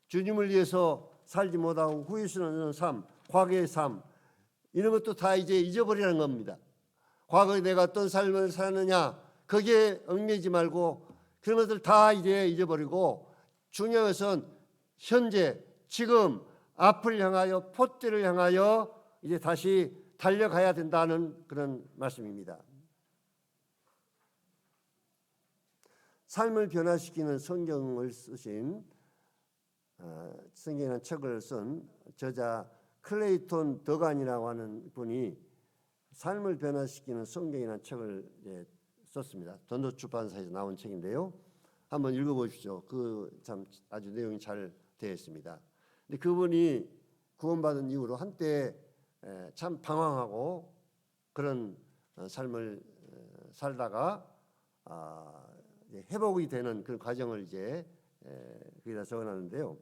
주님을 위해서 살지 못하고 후회스러운 삶, 과거의 삶 이런 것도 다 이제 잊어버리라는 겁니다. 과거에 내가 어떤 삶을 살았느냐 거기에 얽매이지 말고 그런 것들 다 이제 잊어버리고 중요한 것은 현재 지금 앞을 향하여 표대를 향하여 이제 다시 달려가야 된다는 그런 말씀입니다. 삶을 변화시키는 성경을 쓰신 성경이라는 책을 쓴 저자 클레이톤 더간이라고 하는 분이 삶을 변화시키는 성경이라는 책을 썼습니다. 전도 출판사에서 나온 책인데요. 한번 읽어보십시오. 그 참 아주 내용이 잘 되어 있습니다. 근데 그분이 구원받은 이후로 한때 참 방황하고 그런 삶을 살다가 회복이 되는 그런 과정을 이제 거기다 적어놨는데요.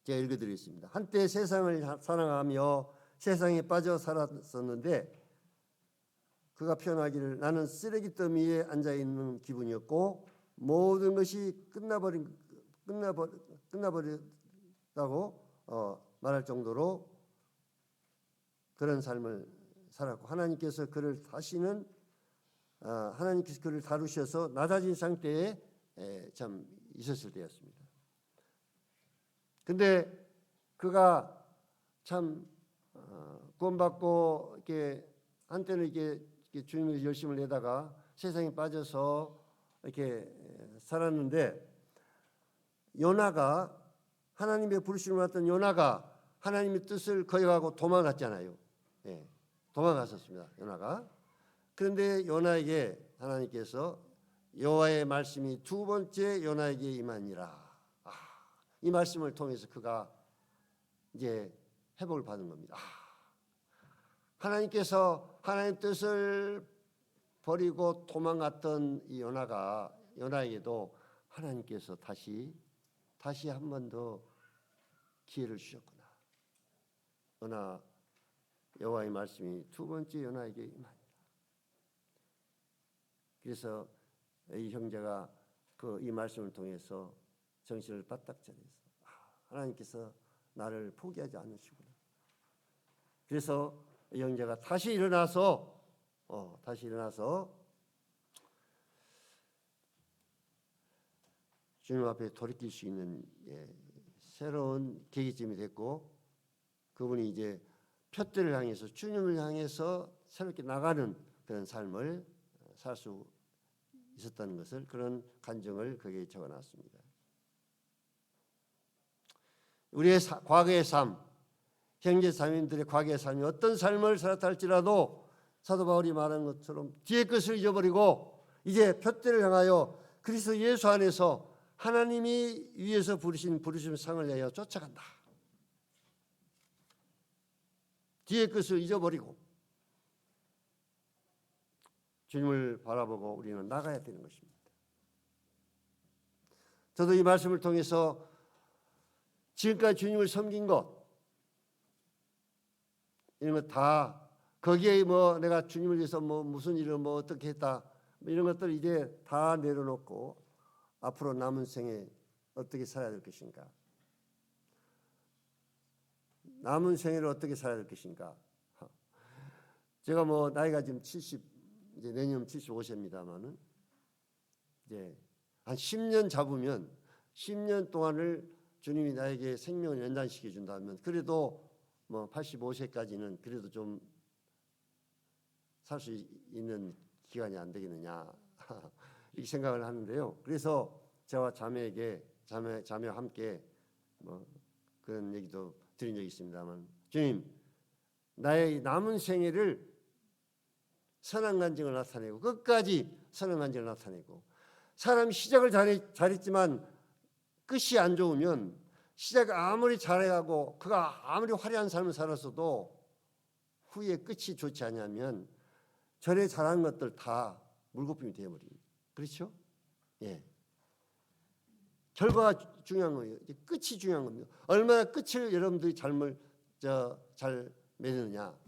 제가 읽어드리겠습니다. 한때 세상을 사랑하며 세상에 빠져 살았었는데 그가 표현하기를 나는 쓰레기 더미에 앉아 있는 기분이었고 모든 것이 끝나버렸다고 말할 정도로 그런 삶을 살았고 하나님께서 그를 다루셔서 낮아진 상태에 참 있었을 때였습니다. 근데 그가 참 구원받고 이렇게 한때는 이렇게 주님의 열심을 내다가 세상에 빠져서 이렇게 살았는데 요나가 하나님의 부르심을 받던 요나가 하나님의 뜻을 거역하고 도망갔잖아요. 예, 도망갔었습니다. 요나가. 그런데 요나에게 하나님께서 여호와의 말씀이 두 번째 요나에게 임하니라. 이 말씀을 통해서 그가 이제 회복을 받은 겁니다. 하나님께서 하나님 뜻을 버리고 도망갔던 이 요나에게도 하나님께서 다시 한 번 더 기회를 주셨구나. 요나 여호와의 말씀이 두 번째 요나에게 임하니라. 그래서 이 형제가 이 말씀을 통해서 정신을 바짝 차려서 하나님께서 나를 포기하지 않으시구나. 그래서 이 형제가 다시 일어나서 주님 앞에 돌이킬 수 있는 새로운 계기점이 됐고 그분이 이제 푯대를 향해서 주님을 향해서 새롭게 나가는 그런 삶을 살 수 있었다는 것을 그런 간증을 거기에 적어놨습니다. 우리의 과거의 삶, 형제 자매들의 과거의 삶이 어떤 삶을 살았다 할지라도 사도 바울이 말한 것처럼 뒤의 것을 잊어버리고 이제 푯대를 향하여 그리스도 예수 안에서 하나님이 위에서 부르신 상을 내어 쫓아간다. 뒤의 것을 잊어버리고 주님을 바라보고 우리는 나가야 되는 것입니다. 저도 이 말씀을 통해서 지금까지 주님을 섬긴 것 이런 것 다 거기에 내가 주님을 위해서 무슨 일을 어떻게 했다 이런 것들 이제 다 내려놓고 앞으로 남은 생에 어떻게 살아야 될 것인가? 남은 생애를 어떻게 살아야 될 것인가? 제가 나이가 지금 70 이제 내년 75세입니다만은 이제 한 10년 잡으면 10년 동안을 주님이 나에게 생명을 연장시켜 준다면 그래도 85세까지는 그래도 좀 살 수 있는 기간이 안 되겠느냐 이렇게 생각을 하는데요. 그래서 저와 자매와 함께 그런 얘기도 드린 적이 있습니다만 주님 나의 남은 생애를 선한 간증을 나타내고 끝까지 선한 간증을 나타내고 사람이 시작을 잘했지만 끝이 안 좋으면 시작을 아무리 잘해가고 그가 아무리 화려한 삶을 살았어도 후에 끝이 좋지 않으면 전에 잘한 것들 다 물거품이 되어버립니다. 그렇죠? 예. 결과가 중요한 거예요. 끝이 중요한 겁니다. 얼마나 끝을 여러분들이 잘 맺느냐.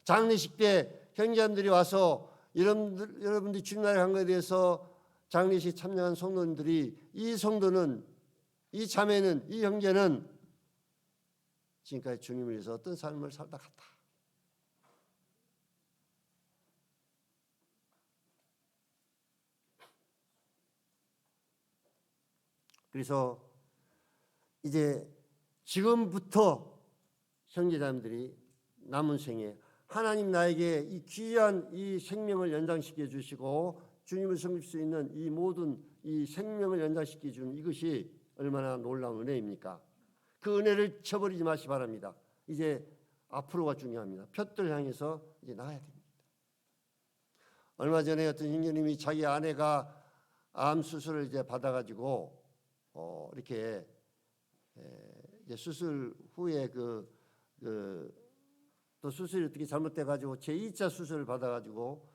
장례식 때 형제님들이 와서 여러분들이 주님 나라에 간 것에 대해서 장례식 참여한 성도님들이 이 성도는 이 자매는 이 형제는 지금까지 주님을 위해서 어떤 삶을 살다 갔다. 그래서 이제 지금부터 형제자매들이 남은 생에 하나님 나에게 이 귀한 이 생명을 연장시켜 주시고 주님을 섬길 수 있는 이 모든 이 생명을 연장시켜 주는 이것이 얼마나 놀라운 은혜입니까? 그 은혜를 쳐버리지 마시기 바랍니다. 이제 앞으로가 중요합니다. 푯대를 향해서 이제 나가야 됩니다. 얼마 전에 어떤 형제님이 자기 아내가 암 수술을 이제 받아가지고 이렇게 이제 수술 후에 또 수술이 어떻게 잘못돼가지고 제2차 수술을 받아가지고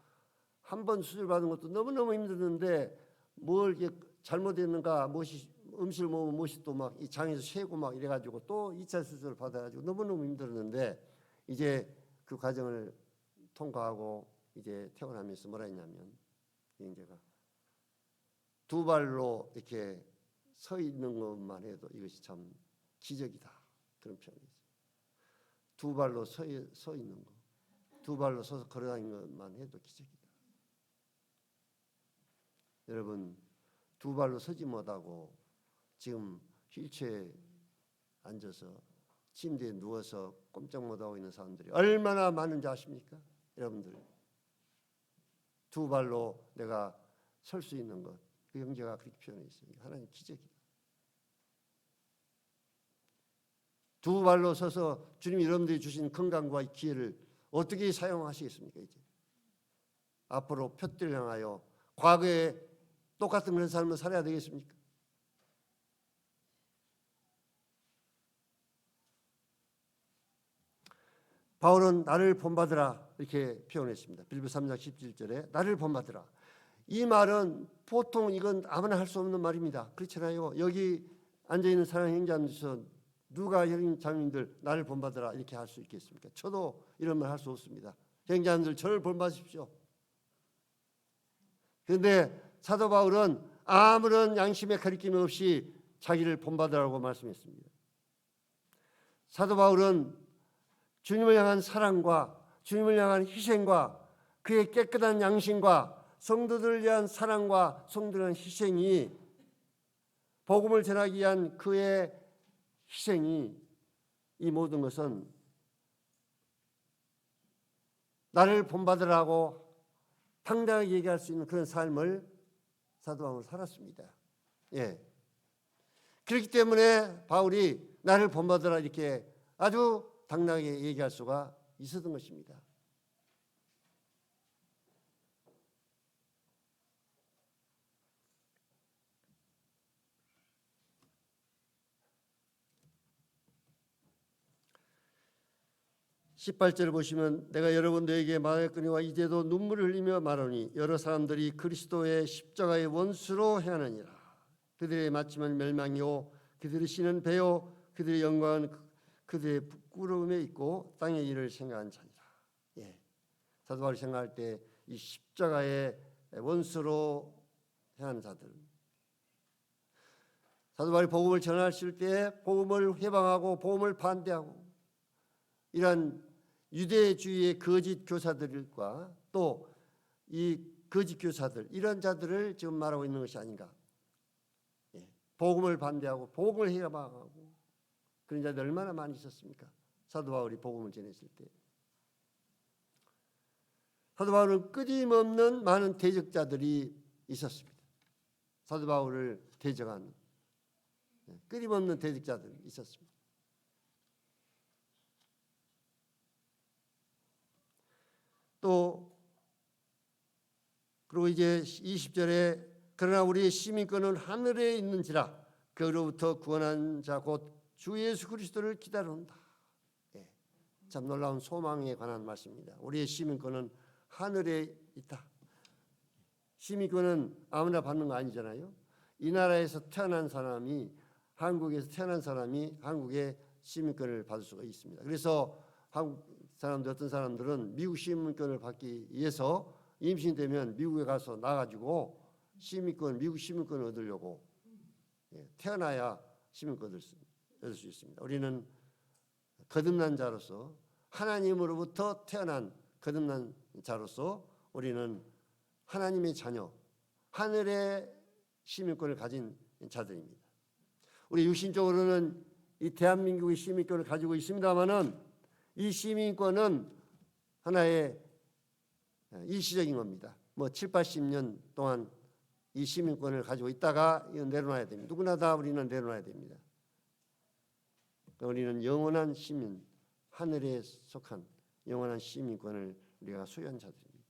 한 번 수술 받은 것도 너무너무 힘들었는데 뭘 이게 잘못했는가 무엇이 음식을 먹으면 못이 또 막 이 장에서 새고 막 이래가지고 또 2차 수술을 받아가지고 너무너무 힘들었는데 이제 그 과정을 통과하고 이제 퇴원하면서 뭐라 했냐면 이제가 두 발로 이렇게 서 있는 것만 해도 이것이 참 기적이다 그런 표현이 있어요. 두 발로 서 있는 거, 두 발로 서서 걸어다니는 것만 해도 기적이다. 여러분 두 발로 서지 못하고 지금 휠체어에 앉아서 침대에 누워서 꼼짝 못하고 있는 사람들이 얼마나 많은지 아십니까? 여러분들 두 발로 내가 설 수 있는 것, 그 형제가 그렇게 표현해 있어요. 하나님 기적이다. 두 발로 서서 주님이 여러분들이 주신 건강과 기회를 어떻게 사용하시겠습니까? 이제 앞으로 표들을 향하여 과거에 똑같은 그런 삶을 살아야 되겠습니까? 바울은 나를 본받으라 이렇게 표현했습니다. 빌립보 3장 17절에 나를 본받으라. 이 말은 보통 이건 아무나 할 수 없는 말입니다. 그렇잖아요. 여기 앉아있는 사랑하는 형제자매에서 누가 형님 자매님들 나를 본받으라 이렇게 할 수 있겠습니까? 저도 이런 말 할 수 없습니다. 형제자매들 저를 본받으십시오. 그런데 사도 바울은 아무런 양심의 가리킴 없이 자기를 본받으라고 말씀했습니다. 사도 바울은 주님을 향한 사랑과 주님을 향한 희생과 그의 깨끗한 양심과 성도들을 위한 사랑과 성도들을 위한 희생이 복음을 전하기 위한 그의 희생이 이 모든 것은 나를 본받으라고 당당하게 얘기할 수 있는 그런 삶을 사도 바울은 살았습니다. 예. 그렇기 때문에 바울이 나를 본받으라 이렇게 아주 당당하게 얘기할 수가 있었던 것입니다. (18절을) 보시면 내가 여러분들에게 말하였거니와 이제도 눈물을 흘리며 말하니 여러 사람들이 그리스도의 십자가의 원수로 행하느니라. 그들의 마침은 멸망이요 그들의 신은 배요 그들의 영광은 그들의 부끄러움에 있고 땅의 일을 생각한 자니라. 예. 사도 바울이 생각할 때 이 십자가의 원수로 행하는 자들, 사도 바울이 복음을 전하실 때 복음을 회방하고 복음을 반대하고 이런 유대주의의 거짓 교사들과 또 이 거짓 교사들 이런 자들을 지금 말하고 있는 것이 아닌가. 예. 복음을 반대하고 복음을 회방하고 그런 자들 얼마나 많이 있었습니까? 사도 바울이 복음을 전했을 때. 사도 바울은 끊임없는 많은 대적자들이 있었습니다. 사도 바울을 대적하는 끊임없는 대적자들이 있었습니다. 또 그리고 이제 20절에 그러나 우리의 시민권은 하늘에 있는지라 그로부터 구원한 자 곧 주 예수 그리스도를 기다린다. 예, 참 놀라운 소망에 관한 말씀입니다. 우리의 시민권은 하늘에 있다. 시민권은 아무나 받는 거 아니잖아요. 이 나라에서 태어난 사람이 한국에서 태어난 사람이 한국의 시민권을 받을 수가 있습니다. 그래서 한국 사람들 어떤 사람들은 미국 시민권을 받기 위해서 임신되면 미국에 가서 나가지고 시민권 미국 시민권을 얻으려고 태어나야 시민권을 얻을 수 있습니다. 우리는 거듭난 자로서 하나님으로부터 태어난 거듭난 자로서 우리는 하나님의 자녀, 하늘의 시민권을 가진 자들입니다. 우리 육신적으로는 이 대한민국의 시민권을 가지고 있습니다만은 이 시민권은 하나의 일시적인 겁니다. 뭐 7, 80년 동안 이 시민권을 가지고 있다가 내려놔야 됩니다. 누구나 다 우리는 내려놔야 됩니다. 우리는 영원한 시민, 하늘에 속한 영원한 시민권을 우리가 소유한 자들입니다.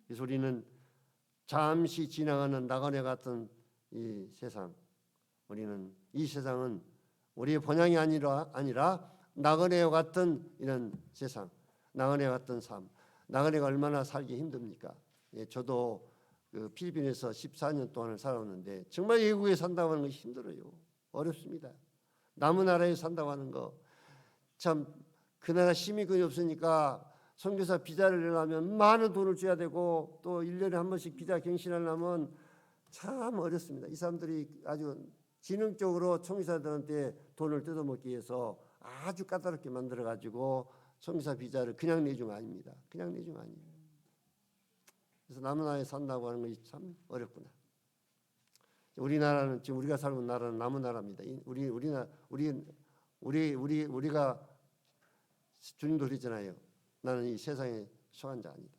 그래서 우리는 잠시 지나가는 나그네 같은 이 세상, 우리는 이 세상은 우리의 본향이 아니라 나그네와 같은 이런 세상, 나그네와 같은 삶, 나그네가 얼마나 살기 힘듭니까? 예, 저도 그 필리핀에서 14년 동안을 살아왔는데 정말 외국에 산다고 하는 것이 힘들어요. 어렵습니다. 남의 나라에 산다고 하는 거 참 그 나라 시민권이 없으니까 선교사 비자를 내려면 많은 돈을 줘야 되고 또 1년에 한 번씩 비자 갱신하려면 참 어렵습니다. 이 사람들이 아주 지능적으로 총리사들한테 돈을 뜯어먹기 위해서 아주 까다롭게 만들어가지고 총리사 비자를 그냥 내준 거 아닙니다. 그냥 내준 거 아니에요. 그래서 남의 나라에 산다고 하는 것이 참 어렵구나. 우리나라는 지금 우리가 살고 있는 나라는 남의 나라입니다. 우리가 주님도 그랬잖아요. 나는 이 세상에 속한 자 아니다.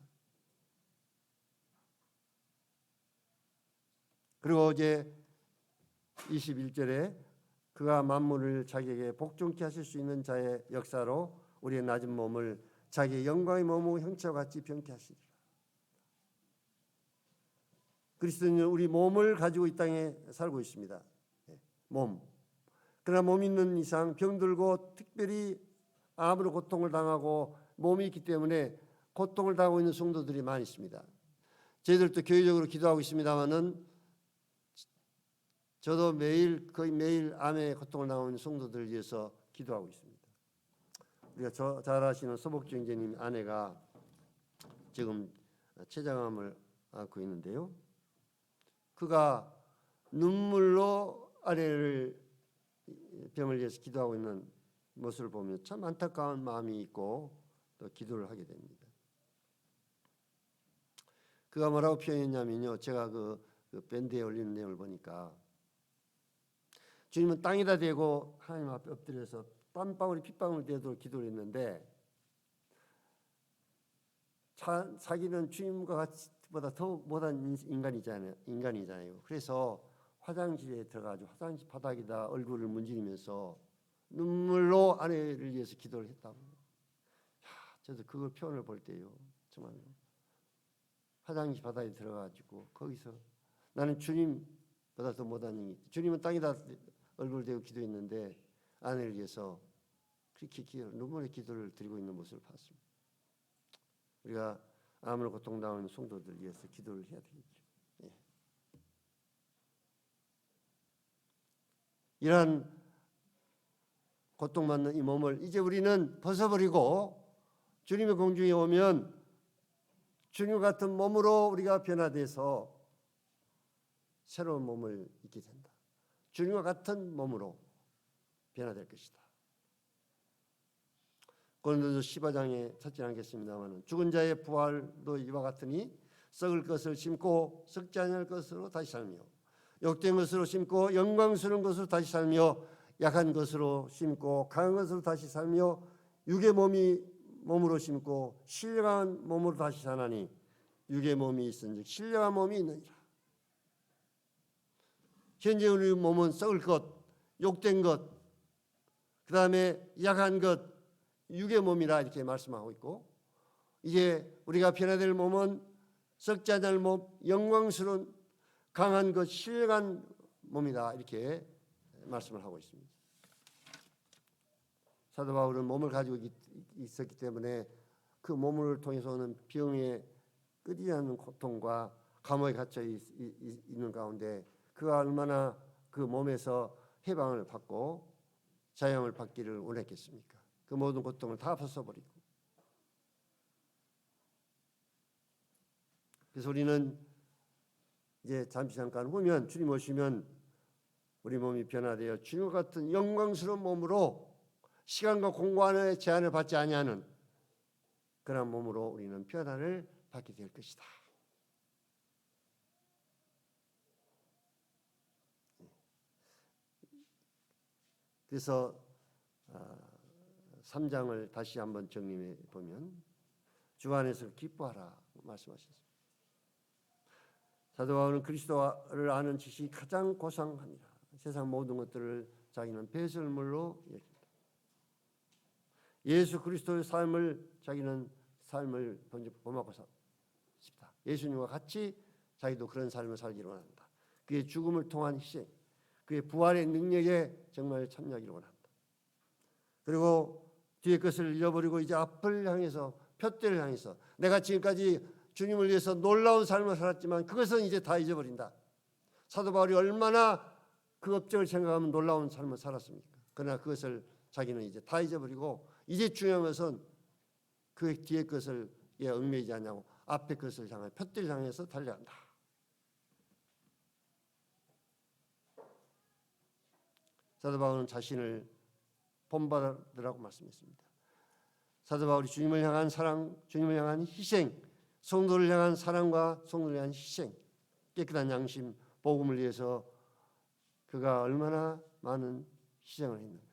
그리고 이제 21절에 그가 만물을 자기에게 복종케 하실 수 있는 자의 역사로 우리의 낮은 몸을 자기의 영광의 몸의 형체와 같이 병케 하시리라. 그리스도는 우리 몸을 가지고 이 땅에 살고 있습니다. 몸. 그러나 몸이 있는 이상 병들고 특별히 암으로 고통을 당하고 몸이 있기 때문에 고통을 당하고 있는 성도들이 많이 있습니다. 저희들도 교회적으로 기도하고 있습니다만은 저도 거의 매일 암에 고통을 당하고 있는 성도들을 위해서 기도하고 있습니다. 우리가 잘 아시는 서복주 형제님 아내가 지금 췌장암을 앓고 있는데요. 그가 눈물로 아내를 병을 위해서 기도하고 있는 모습을 보면 참 안타까운 마음이 있고 또 기도를 하게 됩니다. 그가 뭐라고 표현했냐면요. 제가 그 밴드에 올리는 내용을 보니까 주님은 땅에다 대고 하나님 앞에 엎드려서 땀방울이 핏방울 되도록 기도를 했는데 자기는 주님과 같이보다 더 못한 인간이잖아요. 그래서 화장실에 들어가서 화장실 바닥에다 얼굴을 문지르면서 눈물로 아내를 위해서 기도를 했다고. 저도 그걸 표현을 볼 때요. 정말 화장실 바닥에 들어가지고 거기서 나는 주님보다 더 못한 인간. 주님은 땅에다 얼굴을 대고 기도했는데 아내를 위해서 그렇게 눈물의 기도를 드리고 있는 모습을 봤습니다. 우리가 암으로 고통당하는 성도들 위해서 기도를 해야 되겠죠. 예. 이러한 고통받는 이 몸을 이제 우리는 벗어버리고 주님의 공중에 오면 주님 같은 몸으로 우리가 변화돼서 새로운 몸을 입게 된다. 주님과 같은 몸으로 변화될 것이다. 고린도서 15장에 찾지 않겠습니다만 죽은 자의 부활도 이와 같으니 썩을 것을 심고 썩지 않을 것으로 다시 살며 욕된 것으로 심고 영광스러운 것으로 다시 살며 약한 것으로 심고 강한 것으로 다시 살며 육의 몸으로 심고 신령한 몸으로 다시 사나니 육의 몸이 있은즉 신령한 몸이 있느니라. 현재 우리 몸은 썩을 것, 욕된 것, 그 다음에 약한 것, 육의 몸이라 이렇게 말씀하고 있고 이제 우리가 변화될 몸은 썩지 않을 몸, 영광스러운 강한 것, 신령한 몸이다 이렇게 말씀을 하고 있습니다. 사도 바울은 몸을 가지고 있었기 때문에 그 몸을 통해서 오는 병의 끊이지 않는 고통과 감옥에 갇혀 있는 가운데 그가 얼마나 그 몸에서 해방을 받고 자유함을 받기를 원했겠습니까? 그 모든 고통을 다 벗어버리고. 그래서 우리는 이제 잠깐 후면 주님 오시면 우리 몸이 변화되어 주님과 같은 영광스러운 몸으로 시간과 공간의 제한을 받지 아니하는 그런 몸으로 우리는 변화를 받게 될 것이다. 그래서 3장을 다시 한번 정리해 보면 주 안에서 기뻐하라 말씀하셨습니다. 사도 바울은 그리스도를 아는 지식이 가장 고상합니다. 세상 모든 것들을 자기는 배설물로 여긴다. 예수 그리스도의 삶을 자기는 삶을 본받고 싶다. 예수님과 같이 자기도 그런 삶을 살기를 원한다. 그의 죽음을 통한 희생, 그의 부활의 능력에 정말 참여하기를 원한다. 그리고 뒤의 것을 잃어버리고 이제 앞을 향해서 표대를 향해서 내가 지금까지 주님을 위해서 놀라운 삶을 살았지만 그것은 이제 다 잊어버린다. 사도 바울이 얼마나 그 업적을 생각하면 놀라운 삶을 살았습니까? 그러나 그것을 자기는 이제 다 잊어버리고 이제 중요한 것은 그 뒤에 것을 얽매이지 않냐고 앞에 것을 향해 푯대를 향해서 달려간다. 사도 바울은 자신을 본받으라고 말씀했습니다. 사도 바울이 주님을 향한 사랑, 주님을 향한 희생, 성도를 향한 사랑과 성도를 향한 희생, 깨끗한 양심, 복음을 위해서 그가 얼마나 많은 희생을 했는가.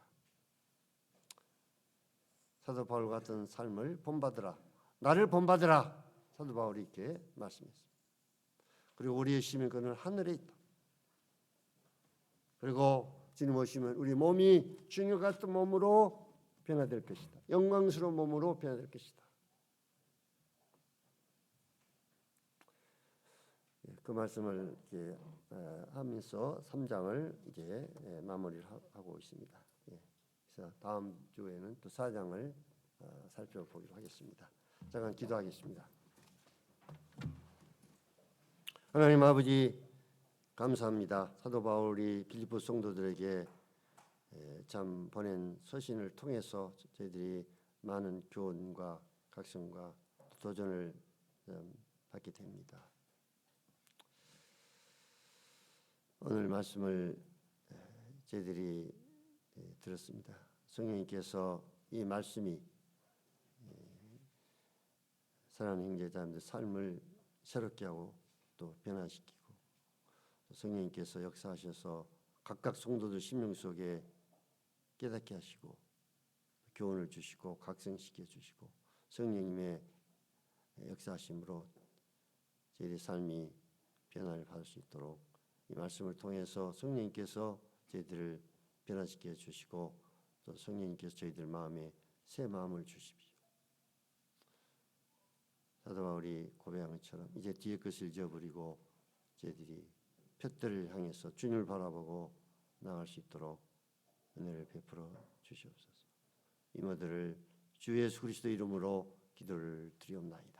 사도 바울 같은 삶을 본받으라. 나를 본받으라. 사도 바울이 이렇게 말씀했습니다. 그리고 우리의 시민권은 하늘에 있다. 그리고 주님 오시면 우리 몸이 주님 같은 몸으로 변화될 것이다. 영광스러운 몸으로 변화될 것이다. 그 말씀을 이렇게 하면서 3장을 이제 마무리를 하고 있습니다. 그래서 다음 주에는 또 4장을 살펴보기로 하겠습니다. 잠깐 기도하겠습니다. 하나님 아버지 감사합니다. 사도 바울이 빌립보 성도들에게 참 보낸 서신을 통해서 저희들이 많은 교훈과 각성과 도전을 받게 됩니다. 오늘 말씀을 저희들이 들었습니다. 성령님께서 이 말씀이 사랑하는 형제자매들 삶을 새롭게 하고 또 변화시키고 성령님께서 역사하셔서 각각 성도들 심령 속에 깨닫게 하시고 교훈을 주시고 각성시켜 주시고 성령님의 역사하심으로 저희의 삶이 변화를 받을 수 있도록 이 말씀을 통해서 성령님께서 저희들을 변화시켜 주시고 또 성령님께서 저희들 마음에 새 마음을 주십시오. 사도 바울이 고백한 것처럼 이제 뒤의 것을 잊어버리고 저희들이 푯대를 향해서 주님을 바라보고 나아갈 수 있도록 은혜를 베풀어 주시옵소서. 이 모두를 주 예수 그리스도 이름으로 기도를 드리옵나이다.